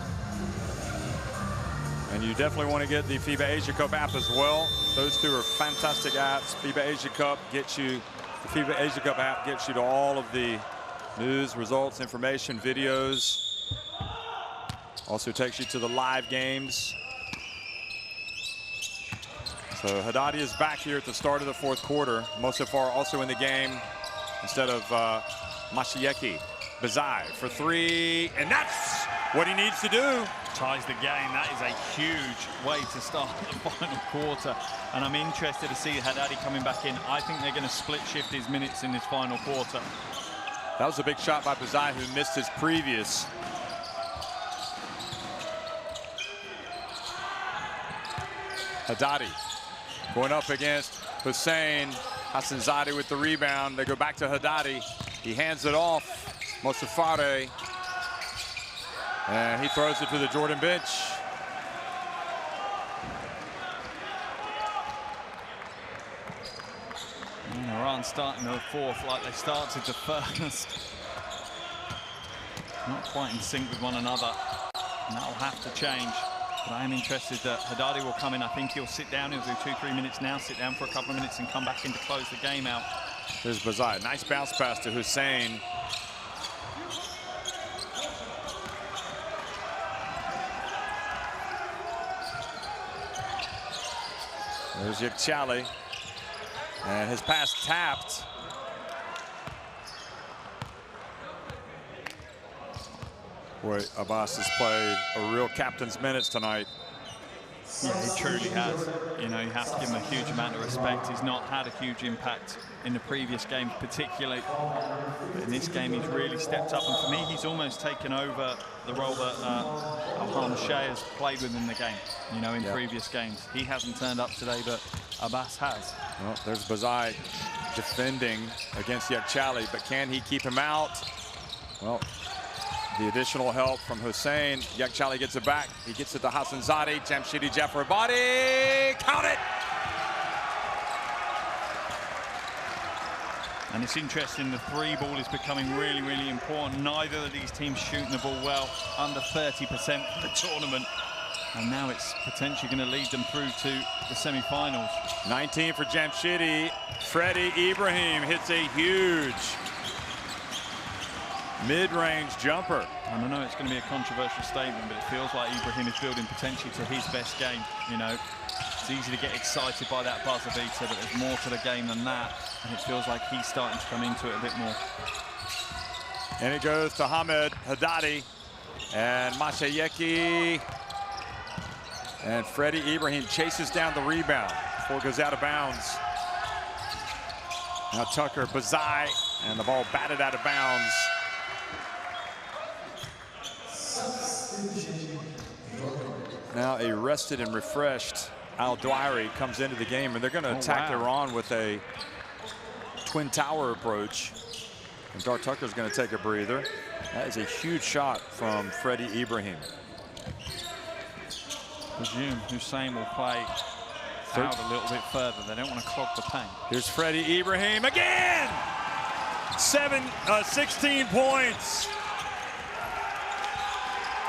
And you definitely want to get the FIBA Asia Cup app as well. Those two are fantastic apps. FIBA Asia Cup gets you, the FIBA Asia Cup app gets you to all of the news, results, information, videos. Also takes you to the live games. So Haddadi is back here at the start of the fourth quarter. Mosafar also in the game instead of Mashieki. Bazai for three, and that's what he needs to do. Ties the game. That is a huge way to start the final quarter. And I'm interested to see Haddadi coming back in. I think they're going to split shift his minutes in this final quarter. That was a big shot by Bazai, who missed his previous. Haddadi going up against Hussein. Hassanzadeh with the rebound. They go back to Haddadi. He hands it off. Mosafare. And he throws it to the Jordan bench. Iran starting the fourth like they started the first. Not quite in sync with one another. And that'll have to change. But I am interested that Haddadi will come in. I think he'll sit down. He'll do 2-3 minutes now, sit down for a couple of minutes and come back in to close the game out. Here's Bazai. Nice bounce pass to Hussein. There's Yakchali. And his pass tapped. Boy, Abbas has played a real captain's minutes tonight. Yeah, he truly has. You know, you have to give him a huge amount of respect. He's not had a huge impact in the previous games particularly. But in this game, he's really stepped up. And for me, he's almost taken over the role that Al-Hamashay has played within the game, you know, in previous games. He hasn't turned up today, but Abbas has. Well, there's Bazai defending against Yakchali, but can he keep him out? Well, the additional help from Hussein. Yakchali gets it back. He gets it to Hassanzadeh. Jamshidi Jafarabadi. Count it! And it's interesting, the three ball is becoming really, really important. Neither of these teams shooting the ball well, under 30% for the tournament. And now it's potentially going to lead them through to the semi-finals. 19 for Jamshidi. Freddie Ibrahim hits a huge mid-range jumper. I don't know, it's going to be a controversial statement, but it feels like Ibrahim is building potentially to his best game. You know, it's easy to get excited by that buzzer beater, but there's more to the game than that. And it feels like he's starting to come into it a bit more. And it goes to Hamed Haddadi and Mashayeki. And Freddie Ibrahim chases down the rebound before it goes out of bounds. Now Tucker, Bazai, and the ball batted out of bounds. Now a rested and refreshed Al-Dwari comes into the game, and they're going to attack Iran with a twin tower approach. And Dar Tucker's going to take a breather. That is a huge shot from Freddie Ibrahim. Presume Hussein will play out a little bit further. They don't want to clog the paint. Here's Freddie Ibrahim again! 16 points.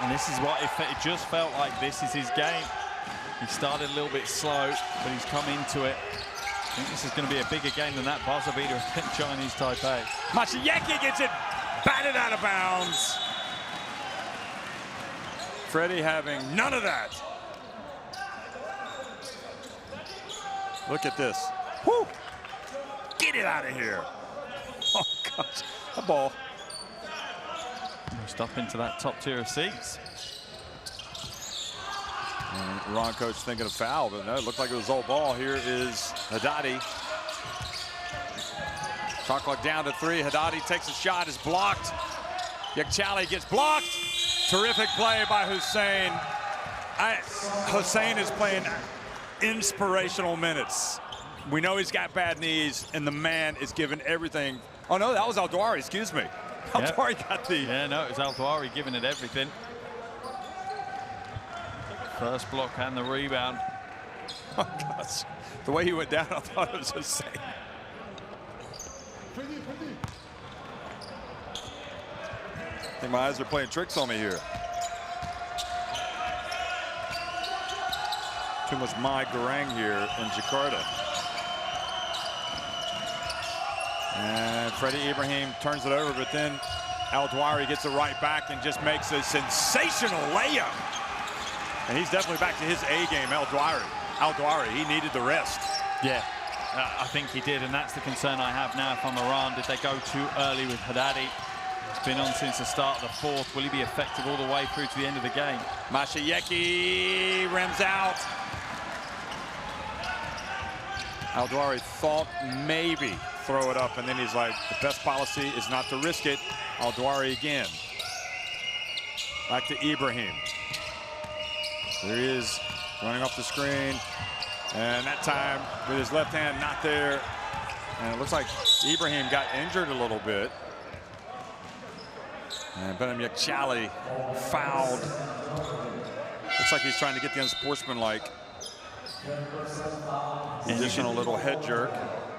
And this is what it just felt like. This is his game. He started a little bit slow, but he's come into it. I think this is going to be a bigger game than that buzzer beater against Chinese Taipei. Mashayeki gets it batted out of bounds. Freddie having none of that. Look at this. Woo! Get it out of here. Oh, gosh. A ball. Just up into that top tier of seats. And Iran coach thinking of foul, but no, it looked like it was all ball. Here is Haddadi. Shot clock down to 3. Haddadi takes a shot, is blocked. Yakchali gets blocked. Terrific play by Hussein. Hussein is playing inspirational minutes. We know he's got bad knees, and the man is giving everything. Oh, no, that was Al-Dawari, excuse me. Al-Dawari got the... Yeah, no, it was Al-Dawari giving it everything. First block and the rebound. Oh, gosh. The way he went down, I thought it was insane. I think my eyes are playing tricks on me here. Too much Mai Goreng here in Jakarta. And Freddie Ibrahim turns it over, but then Al-Dawari gets it right back and just makes a sensational layup. And he's definitely back to his A game, Al-Dawari, he needed the rest. Yeah, I think he did, and that's the concern I have now if I'm Iran. Did they go too early with Haddadi? It's been on since the start of the fourth. Will he be effective all the way through to the end of the game? Mashayeki rims out. Al-Dawari thought maybe throw it up, and then he's like, the best policy is not to risk it. Al-Dawari again. Back to Ibrahim. There he is, running off the screen. And that time, with his left hand not there. And it looks like Ibrahim got injured a little bit. And Benem Yakchali fouled. Looks like he's trying to get the unsportsmanlike. Additional little head jerk.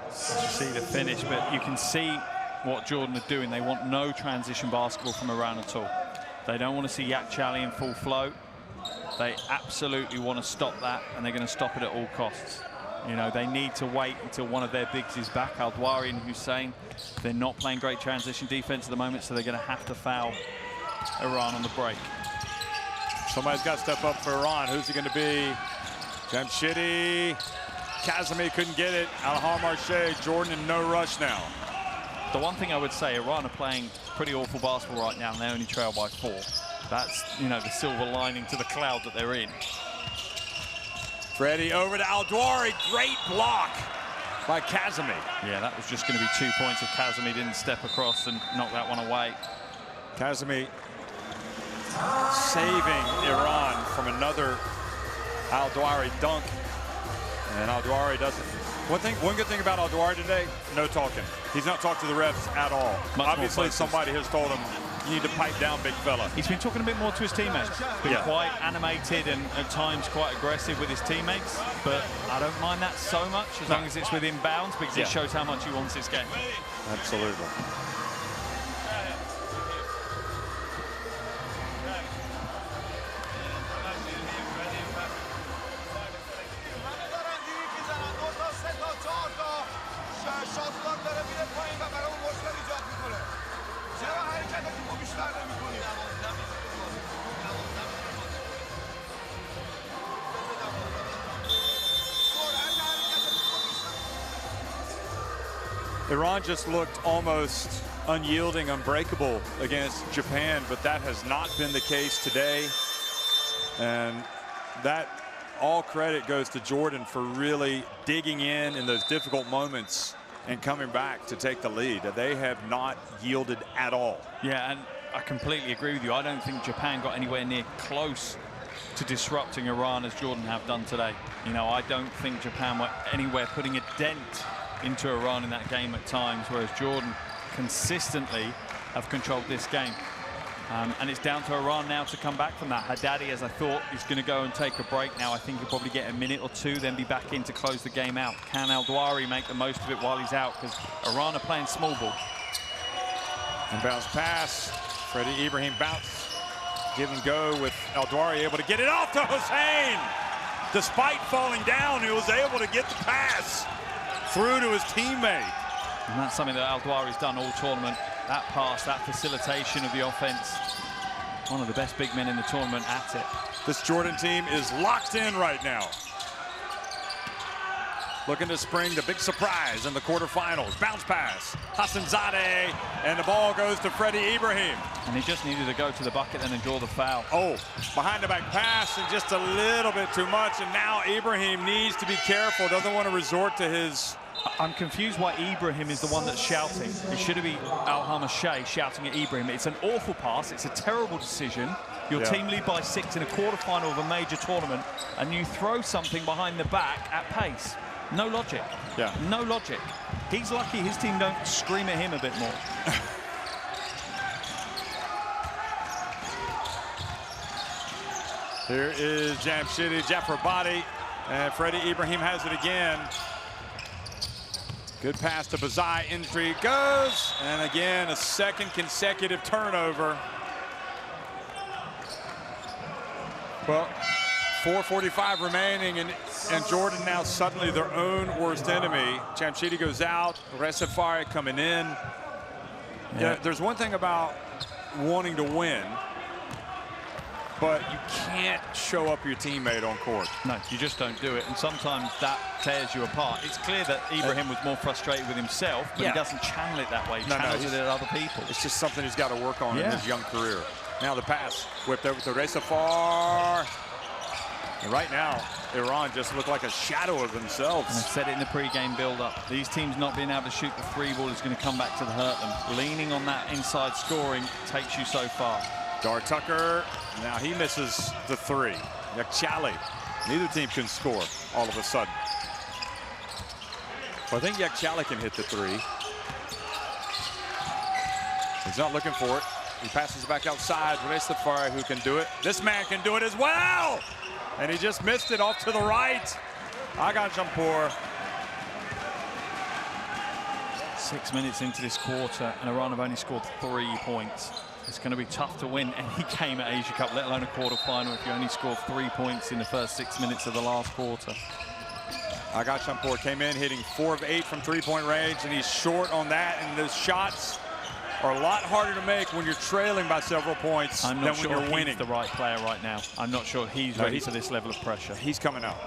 You see the finish, but you can see what Jordan are doing. They want no transition basketball from Iran at all. They don't want to see Yakchali in full flow. They absolutely want to stop that, and they're going to stop it at all costs. You know, they need to wait until one of their bigs is back. Al-Dawari and Hussein, they're not playing great transition defense at the moment, so they're going to have to foul Iran on the break. Somebody's got to step up for Iran. Who's it going to be? Jamshidi. Kazemi couldn't get it. Al-Har Marche, Jordan in no rush now. The one thing I would say, Iran are playing pretty awful basketball right now, and they only trail by 4. That's, you know, the silver lining to the cloud that they're in. Freddie over to Al-Dawari. Great block by Kazemi. Yeah, that was just going to be 2 points if Kazemi didn't step across and knock that one away. Kazemi saving Iran from another Al-Dawari dunk. And Al-Dawari doesn't. One good thing about Al-Dawari today, no talking. He's not talking to the refs at all. Obviously, somebody has told him, you need to pipe down, big fella. He's been talking a bit more to his teammates. Been quite animated and at times quite aggressive with his teammates. But I don't mind that so much as long as it's within bounds, because it shows how much he wants this game. Absolutely. Iran just looked almost unyielding, unbreakable against Japan, but that has not been the case today. And that all credit goes to Jordan for really digging in those difficult moments and coming back to take the lead. They have not yielded at all. Yeah, and I completely agree with you. I don't think Japan got anywhere near close to disrupting Iran as Jordan have done today. You know, I don't think Japan were anywhere putting a dent into Iran in that game at times, whereas Jordan consistently have controlled this game. And it's down to Iran now to come back from that. Haddadi, as I thought, is going to go and take a break now. I think he'll probably get a minute or two, then be back in to close the game out. Can Al-Dawari make the most of it while he's out? Because Iran are playing small ball. And bounce pass. Freddie Ibrahim bounce. Give and go with Al-Dawari able to get it off to Hussein. Despite falling down, he was able to get the pass through to his teammate. And that's something that Al-Dawari's done all tournament. that pass, that facilitation of the offense. One of the best big men in the tournament at it. This Jordan team is locked in right now. Looking to spring the big surprise in the quarterfinals. Bounce pass, Hassanzadeh, and the ball goes to Freddie Ibrahim. And he just needed to go to the bucket then and draw the foul. Oh, behind the back pass and just a little bit too much. And now Ibrahim needs to be careful. Doesn't want to resort to his... I'm confused why Ibrahim is the one that's shouting. It should have been Al-Hamashay shouting at Ibrahim. It's an awful pass. It's a terrible decision. Your team lead by 6 in a quarterfinal of a major tournament, and you throw something behind the back at pace. No logic. Yeah. No logic. He's lucky his team don't scream at him a bit more. Here is Jamshidi Jafarabadi, and Freddie Ibrahim has it again. Good pass to Bazai, entry goes, and again a second consecutive turnover. Well, 4:45 remaining, and Jordan now suddenly their own worst enemy. Jamshidi goes out, Resafari coming in. Yeah, there's one thing about wanting to win, but you can't show up your teammate on court. No, you just don't do it, and sometimes that tears you apart. It's clear that Ibrahim was more frustrated with himself, but he doesn't channel it that way. He channels it at other people. It's just something he's got to work on in his young career. Now the pass, whipped over to Resafar. And right now, Iran just look like a shadow of themselves. And I said it in the pre-game build-up. These teams not being able to shoot the three ball is going to come back to hurt them. Leaning on that inside scoring takes you so far. Dar Tucker, now he misses the three. Yakchali, neither team can score all of a sudden. Well, I think Yakchali can hit the three. He's not looking for it. He passes it back outside. Resafari, who can do it. This man can do it as well. And he just missed it off to the right. Agha Jampur. 6 minutes into this quarter, and Iran have only scored 3 points. It's going to be tough to win any game at Asia Cup, let alone a quarterfinal, if you only score 3 points in the first 6 minutes of the last quarter. Agha Jampur came in hitting 4 of 8 from three-point range, and he's short on that, and those shots are a lot harder to make when you're trailing by several points than when you're winning. He's the right player right now. I'm not sure he's ready for this level of pressure. He's coming out.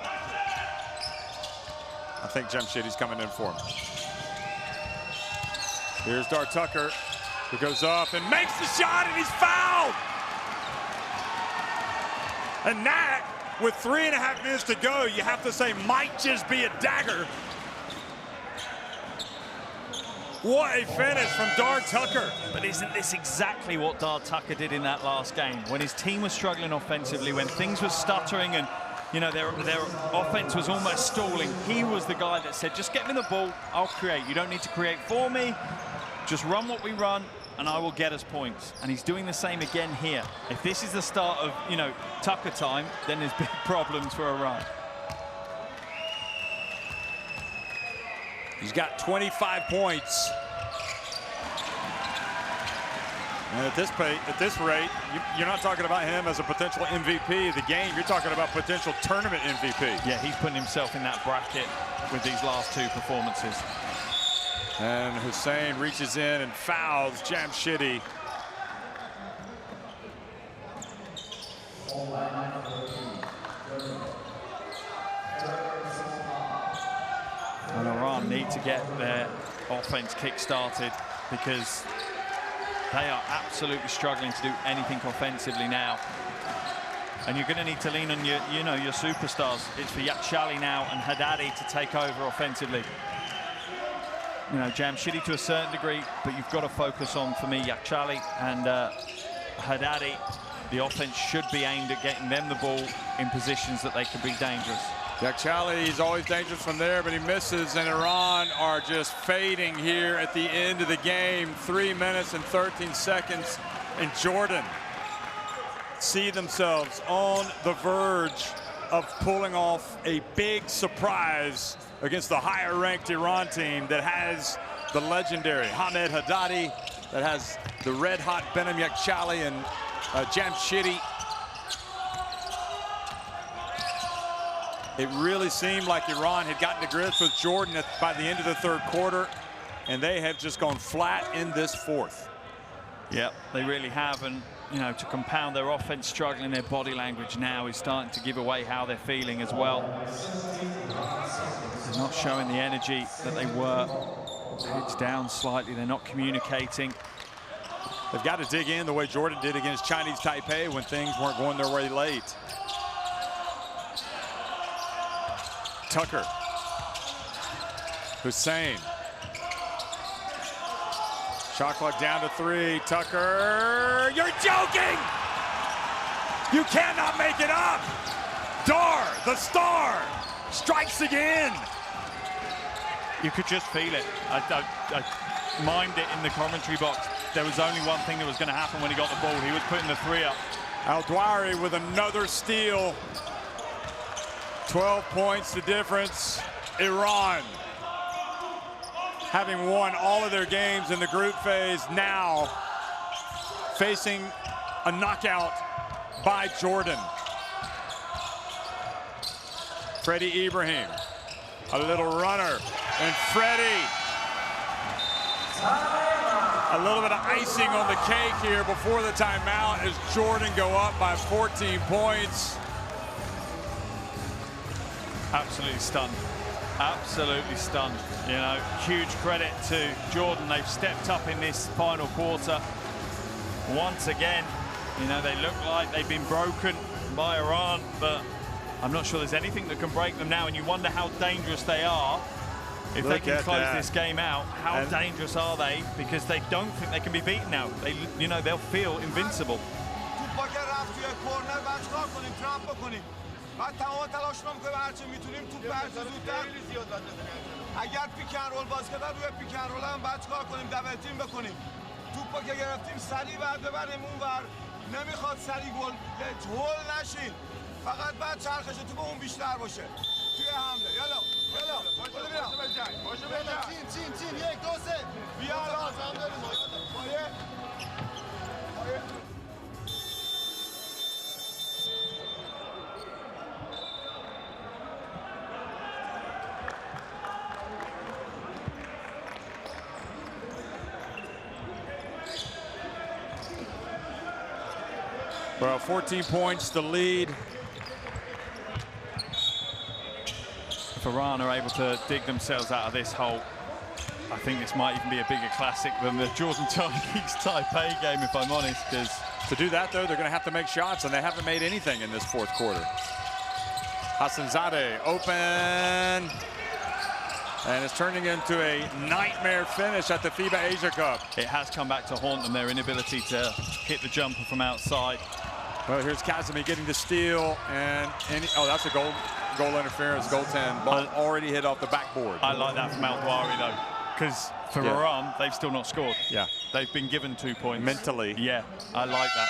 I think Jamshidi's coming in for him. Here's Dar Tucker, who goes up and makes the shot, and he's fouled. And that, with 3.5 minutes to go, you have to say might just be a dagger. What a finish from Dar Tucker. But isn't this exactly what Dar Tucker did in that last game? When his team was struggling offensively, when things were stuttering and, you know, their offense was almost stalling, he was the guy that said, just get me the ball, I'll create. You don't need to create for me. Just run what we run, and I will get us points. And he's doing the same again here. If this is the start of, you know, Tucker time, then there's big problems for Iran. He's got 25 points. And at this rate, you're not talking about him as a potential MVP of the game. You're talking about potential tournament MVP. Yeah, he's putting himself in that bracket with these last 2 performances. And Hussein reaches in and fouls Jamshidi. And Iran need to get their offense kick-started because they are absolutely struggling to do anything offensively now. And you're going to need to lean on your superstars. It's for Yakchali now and Haddadi to take over offensively. You know, Jamshidi to a certain degree, but you've got to focus on, for me, Yakchali and Haddadi. The offense should be aimed at getting them the ball in positions that they could be dangerous. Yakchali, he's always dangerous from there, but he misses, and Iran are just fading here at the end of the game. 3 minutes and 13 seconds, and Jordan see themselves on the verge of pulling off a big surprise against the higher-ranked Iran team that has the legendary Hamed Haddadi, that has the red-hot Benem Yakchali and Jamshidi. It really seemed like Iran had gotten to grips with Jordan by the end of the third quarter, and they have just gone flat in this fourth. Yep, they really have, and you know, to compound their offense struggling, their body language now is starting to give away how they're feeling as well. They're not showing the energy that they were. Heads down slightly, they're not communicating. They've got to dig in the way Jordan did against Chinese Taipei when things weren't going their way late. Tucker. Hussein. Shot clock down to 3. Tucker, you're joking! You cannot make it up! Dar, the star, strikes again! You could just feel it. I mimed it in the commentary box. There was only one thing that was going to happen when he got the ball. He was putting the 3 up. Al-Dwari with another steal. 12 points the difference. Iran, having won all of their games in the group phase, now facing a knockout by Jordan. Freddie Ibrahim, a little runner, and Freddie, a little bit of icing on the cake here before the timeout as Jordan go up by 14 points. Absolutely stunned. Absolutely stunned. You know, huge credit to Jordan. They've stepped up in this final quarter. Once again, you know, they look like they've been broken by Iran, but I'm not sure there's anything that can break them now, and you wonder how dangerous they are. If they can close this game out, how dangerous are they? Because they don't think they can be beaten now. They, you know, they'll feel invincible. بعد تمام تلاشمون می‌کنیم هرچی میتونیم توپ هرچی زودتر اگر پیک اند رول باز کردن روی پیک اند رول هم بعد چیکار کنیم دبل تیم بکنیم توپو که گرفتیم سریع بعد ببریم اونور نمیخواد سریع گل هول نشین فقط بعد چرخش توپ اون بیشتر باشه توی حمله یالا باشه بیا تیم 1 2 3 بیا لازم داریم Well, 14 points the lead. If Iran are able to dig themselves out of this hole, I think this might even be a bigger classic than the Jordan Chinese Taipei game, if I'm honest. Because to do that, though, they're going to have to make shots, and they haven't made anything in this fourth quarter. Hassanzadeh open. And it's turning into a nightmare finish at the FIBA Asia Cup. It has come back to haunt them, their inability to hit the jumper from outside. Well, here's Kazemi getting the steal, and oh, that's a goal interference, goaltend. Ball already hit off the backboard. I like that from Al-Dwari, though, because for Iran, they've still not scored. Yeah. They've been given 2 points. Mentally. Yeah, I like that.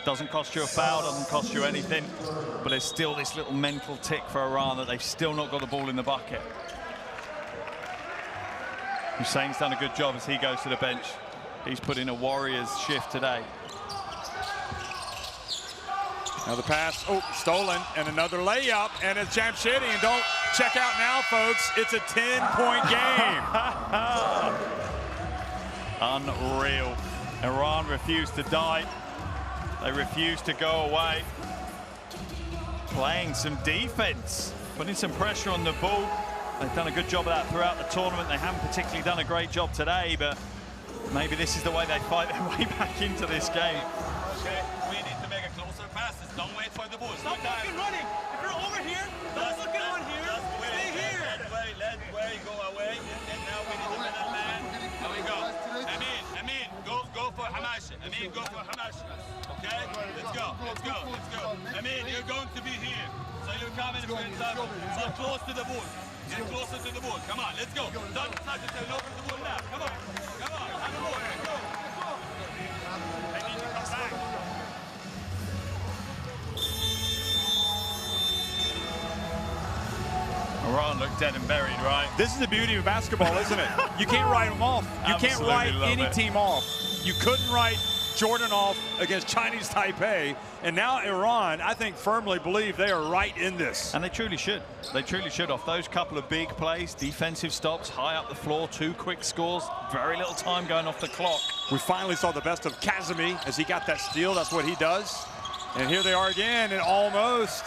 Doesn't cost you a foul, doesn't cost you anything, but there's still this little mental tick for Iran that they've still not got the ball in the bucket. Hussein's done a good job as he goes to the bench. He's put in a Warriors shift today. Now the pass, stolen, and another layup, and it's Jamshidi. And don't check out now, folks. It's a 10-point game. Unreal. Iran refused to die. They refused to go away. Playing some defense, putting some pressure on the ball. They've done a good job of that throughout the tournament. They haven't particularly done a great job today, but maybe this is the way they fight their way back into this game. Okay, we need to make a closer passes. Don't wait for the ball. Stop fucking running. If you're over here, don't look at on here. Stay here. Let way go away. And now we need a middle man. Here we go. Amin, go for Hamashi. Amin, go for Hamashi. Okay, let's go. Amin, you're going to be here. So you're coming from inside, so close to the ball. Get closer to the ball. Come on, let's go. Don't try to turn over the ball now. Come on. Have the ball. Let's go. They need to come back. Iran look dead and buried, right? This is the beauty of basketball, isn't it? You can't write them off. You can't write any team off. You couldn't write Jordan off against Chinese Taipei, and now Iran, I think, firmly believe they are right in this. And they truly should. They truly should. Off those couple of big plays, defensive stops, high up the floor, 2 quick scores, very little time going off the clock. We finally saw the best of Kazemi as he got that steal. That's what he does. And here they are again, and almost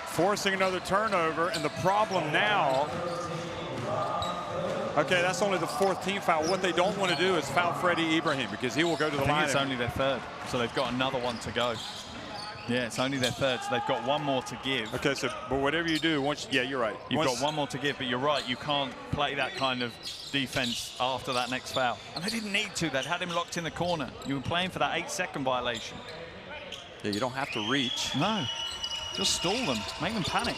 forcing another turnover. And the problem now, okay, that's only the 4th team foul. What they don't want to do is foul Freddie Ibrahim because he will go to the line. It's only their 3rd, so they've got another one to go. Yeah, it's only their 3rd, so they've got 1 more to give. Okay, so but whatever you do, yeah, you're right. You've got 1 more to give, but you're right. You can't play that kind of defense after that next foul. And they didn't need to. They'd had him locked in the corner. You were playing for that 8-second violation. Yeah, you don't have to reach. No, just stall them, make them panic.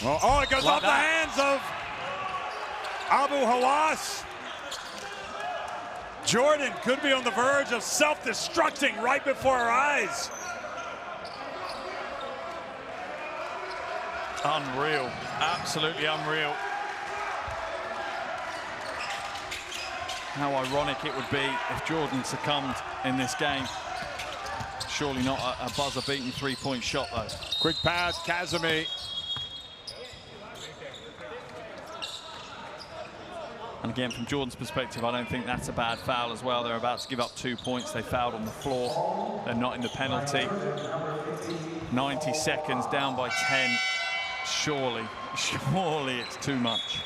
Well, oh, it goes off the hands of Abu Hawass. Jordan could be on the verge of self-destructing right before our eyes. Unreal, absolutely unreal. How ironic it would be if Jordan succumbed in this game. Surely not a buzzer-beating 3-point shot, though. Quick pass, Kazemi. And again, from Jordan's perspective, I don't think that's a bad foul as well. They're about to give up 2 points. They fouled on the floor. They're not in the penalty. 90 seconds, down by 10. Surely it's too much.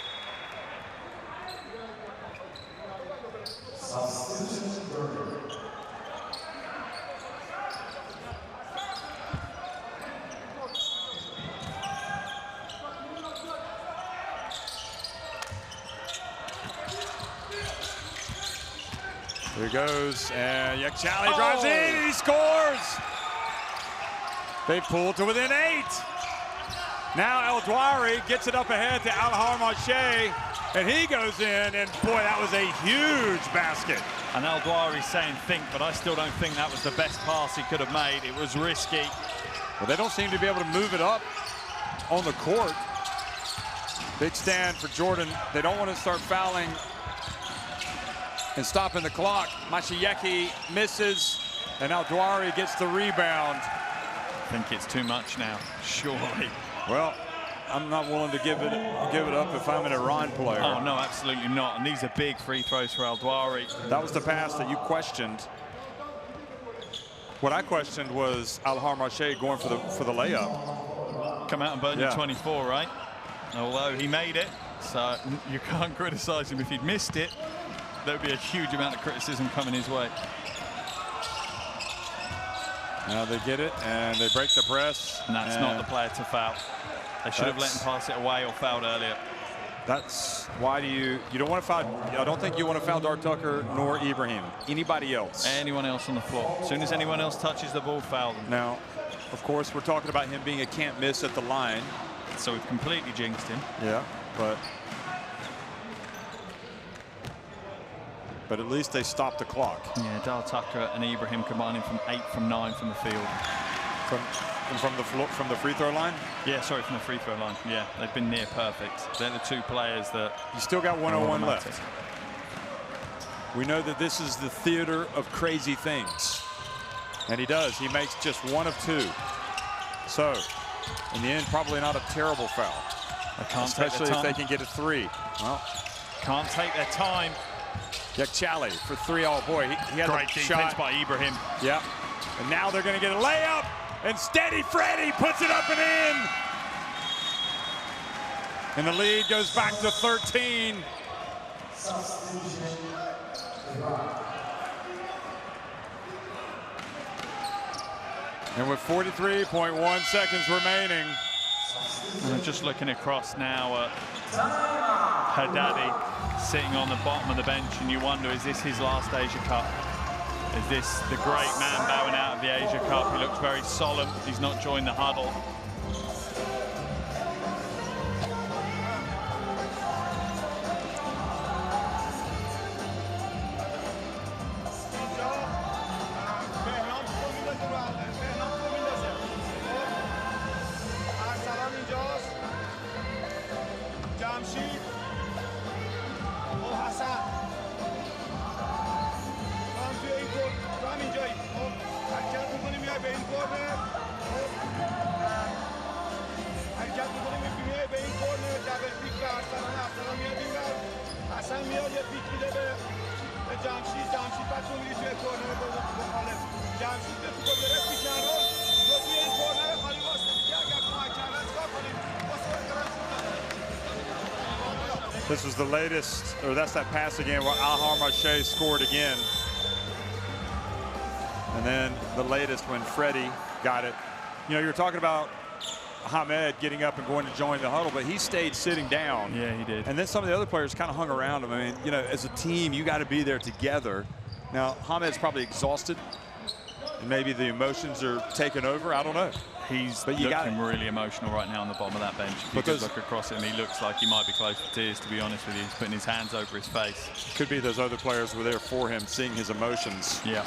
Here he goes, and Yakchali drives in, he scores! They pulled to within 8. Now El Douari gets it up ahead to Al Harmache, and he goes in, and boy, that was a huge basket. And El Douari's saying think, but I still don't think that was the best pass he could have made. It was risky. Well, they don't seem to be able to move it up on the court. Big stand for Jordan. They don't want to start fouling and stopping the clock. Mashieki misses, and El Douari gets the rebound. I think it's too much now, surely. Well, I'm not willing to give it up if I'm an Iran player. Oh, no, absolutely not. And these are big free throws for El Douari. That was the pass that you questioned. What I questioned was Al Harmache going for the layup. Come out and burn your 24, right? Although he made it, so you can't criticize him if he'd missed it. There would be a huge amount of criticism coming his way. Now they get it, and they break the press. And that's not the player to foul. They should have let him pass it away or fouled earlier. That's why you don't want to foul. I don't think you want to foul Dark Tucker nor Ibrahim. Anybody else. Anyone else on the floor. As soon as anyone else touches the ball, foul them. Now, of course, we're talking about him being a can't miss at the line. So we've completely jinxed him. Yeah, but at least they stopped the clock. Yeah, Dar Tucker and Ibrahim combining from 8 from 9 from the field. From the free throw line? Yeah, sorry, from the free throw line. Yeah, they've been near perfect. They're the 2 players that... You still got 101 left. We know that this is the theater of crazy things. And he does. He makes just 1 of 2. So, in the end, probably not a terrible foul. Especially if they can get a 3. Well, can't take their time. Yakchali for 3. Oh, boy, he had great a defense shot by Ibrahim. Yeah. And now they're going to get a layup. And Steady Freddy puts it up and in. And the lead goes back to 13. And with 43.1 seconds remaining. And I'm just looking across now at Haddadi sitting on the bottom of the bench, and you wonder, is this his last Asia Cup? Is this the great man bowing out of the Asia Cup? He looks very solemn. He's not joined the huddle. جمشید تو گرفت پیکنرول تو توی این کورنر خالی واسه دیگه اگر کمک کردن چیکار کنیم This was the latest, or that's that pass again where Ahar Marche scored again. And then the latest when Freddie got it. You know, you were talking about Hamed getting up and going to join the huddle, but he stayed sitting down. Yeah, he did. And then some of the other players kind of hung around him. I mean, you know, as a team, you got to be there together. Now, Hamed's probably exhausted, and maybe the emotions are taking over. I don't know. He's looking really emotional right now on the bottom of that bench. If you could look across him, he looks like he might be close to tears, to be honest with you. He's putting his hands over his face. Could be those other players were there for him, seeing his emotions. Yeah.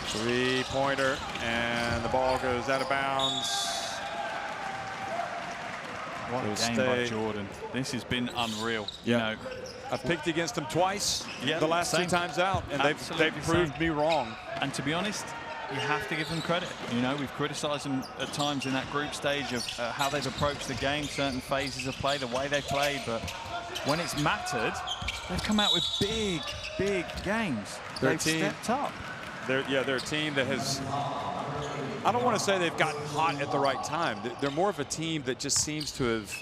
Three-pointer, and the ball goes out of bounds. What a game by Jordan. This has been unreal. Yeah. You know, I've picked against them twice the last two times out, and they've proved me wrong. And to be honest, you have to give them credit. You know, we've criticised them at times in that group stage of how they've approached the game, certain phases of play, the way they played, but when it's mattered, they've come out with big, big games. They've stepped up. They're a team that has, I don't want to say they've gotten hot at the right time. They're more of a team that just seems to have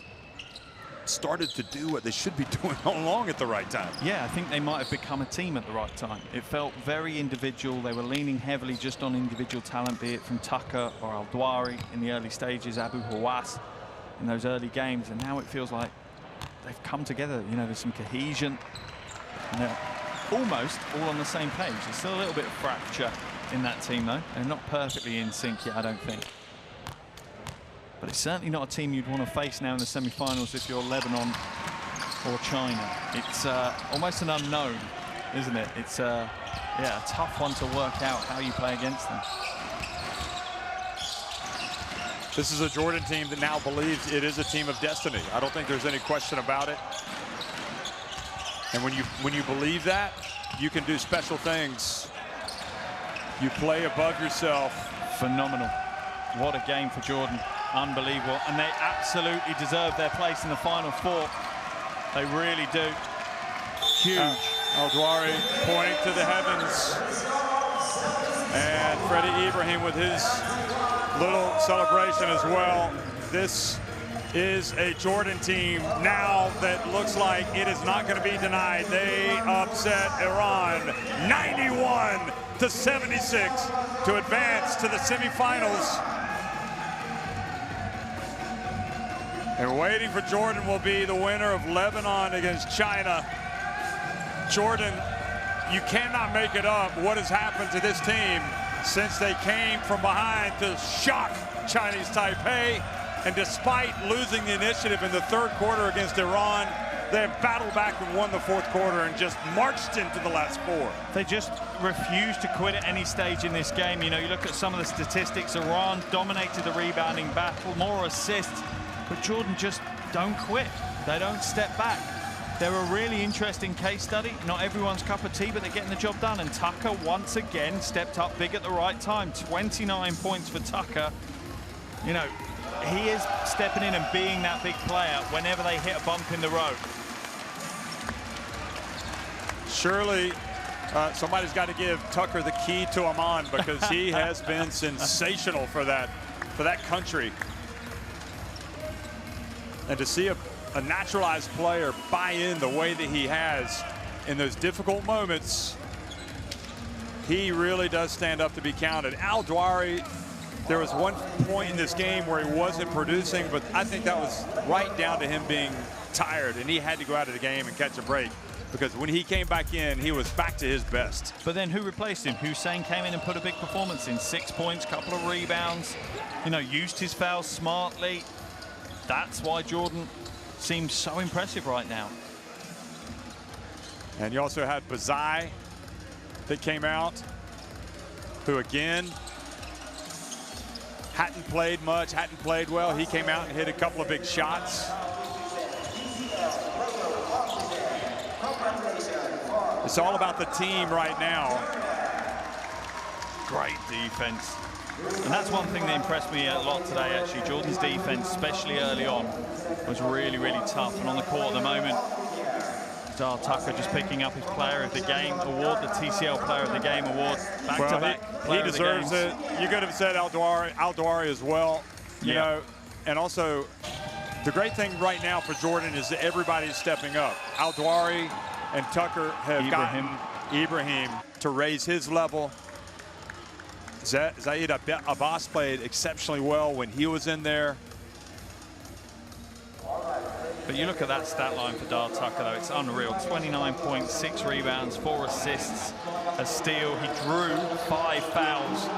started to do what they should be doing all along at the right time. Yeah, I think they might have become a team at the right time. It felt very individual. They were leaning heavily just on individual talent, be it from Tucker or Al-Dwari in the early stages, Abu Hawass in those early games. And now it feels like they've come together. You know, there's some cohesion. And they're almost all on the same page. There's still a little bit of fracture in that team, though. They're not perfectly in sync yet, I don't think. But it's certainly not a team you'd want to face now in the semi-finals if you're Lebanon or China. It's almost an unknown, isn't it? It's yeah, a tough one to work out how you play against them. This is a Jordan team that now believes it is a team of destiny. I don't think there's any question about it. And when you believe that, you can do special things. You play above yourself. Phenomenal. What a game for Jordan. Unbelievable. And they absolutely deserve their place in the Final Four. They really do. Huge. Al-Dwari pointing to the heavens. And Freddie Ibrahim with his little celebration as well. This is a Jordan team now that looks like it is not going to be denied. They upset Iran 91-76 to advance to the semifinals. And waiting for Jordan will be the winner of Lebanon against China. Jordan, you cannot make it up what has happened to this team since they came from behind to shock Chinese Taipei. And despite losing the initiative in the third quarter against Iran, they have battled back and won the fourth quarter and just marched into the last four. They just refused to quit at any stage in this game. You know, you look at some of the statistics, Iran dominated the rebounding battle, more assists, but Jordan just don't quit. They don't step back. They're a really interesting case study. Not everyone's cup of tea, but they're getting the job done. And Tucker once again stepped up big at the right time. 29 points for Tucker. You know, he is stepping in and being that big player whenever they hit a bump in the road. Surely somebody's got to give Tucker the key to Amman because he has been sensational for that country. And to see a naturalized player buy in the way that he has in those difficult moments, he really does stand up to be counted. Al-Dwari, there was one point in this game where he wasn't producing, but I think that was right down to him being tired, and he had to go out of the game and catch a break because when he came back in, he was back to his best. But then who replaced him? Hussein came in and put a big performance in. 6 points, couple of rebounds, you know, used his fouls smartly. That's why Jordan seems so impressive right now. And you also had Bazai that came out, who again hadn't played much, hadn't played well. He came out and hit a couple of big shots. It's all about the team right now. Great defense. And that's one thing that impressed me a lot today, actually. Jordan's defense, especially early on, was really, really tough. And on the court at the moment, Dal Tucker just picking up his Player of the Game award, the TCL Player of the Game award, back-to-back. He deserves it. You could have said Al-Dawari as well. You know, and also the great thing right now for Jordan is that everybody's stepping up. Al-Dawari and Tucker have gotten Ibrahim to raise his level. Zaid Abbas played exceptionally well when he was in there. But you look at that stat line for Dal Tucker, though, it's unreal. 29.6 rebounds, 4 assists, a steal. He drew 5 fouls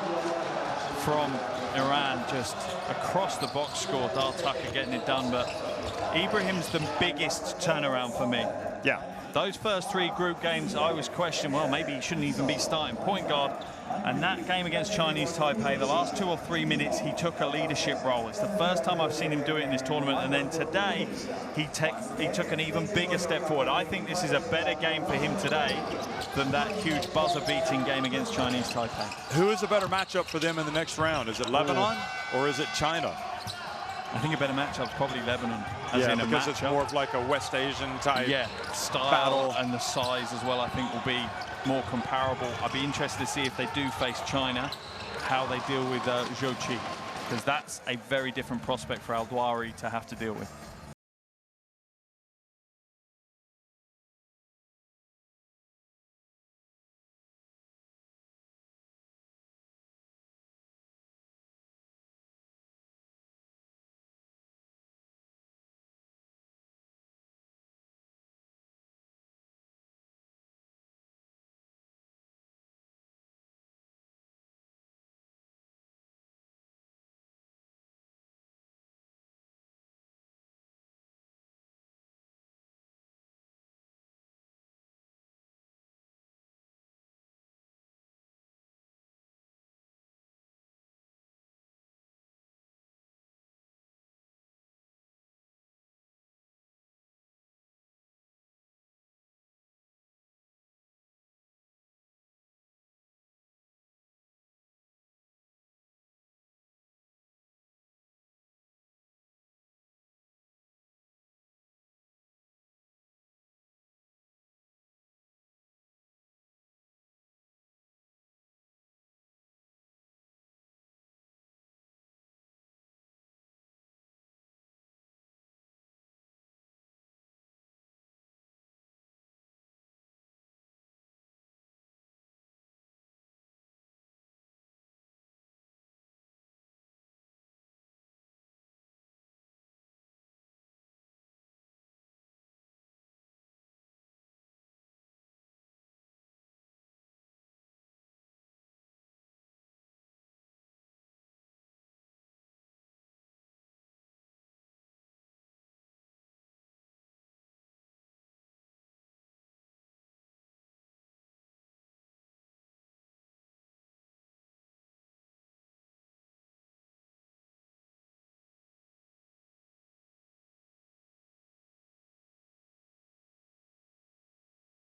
from Iran, just across the box score. Dal Tucker getting it done, but Ibrahim's the biggest turnaround for me. Yeah. Those first 3 group games, I was questioning, well, maybe he shouldn't even be starting point guard. And that game against Chinese Taipei, the last 2 or 3 minutes, he took a leadership role. It's the first time I've seen him do it in this tournament. And then today, he took an even bigger step forward. I think this is a better game for him today than that huge buzzer-beating game against Chinese Taipei. Who is a better matchup for them in the next round? Is it Lebanon or is it China? I think a better matchup is probably Lebanon. Because it's more of like a West Asian type style battle. And the size as well, I think, will be more comparable. I'd be interested to see if they do face China, how they deal with Zhou Qi, because that's a very different prospect for Al-Dawari to have to deal with.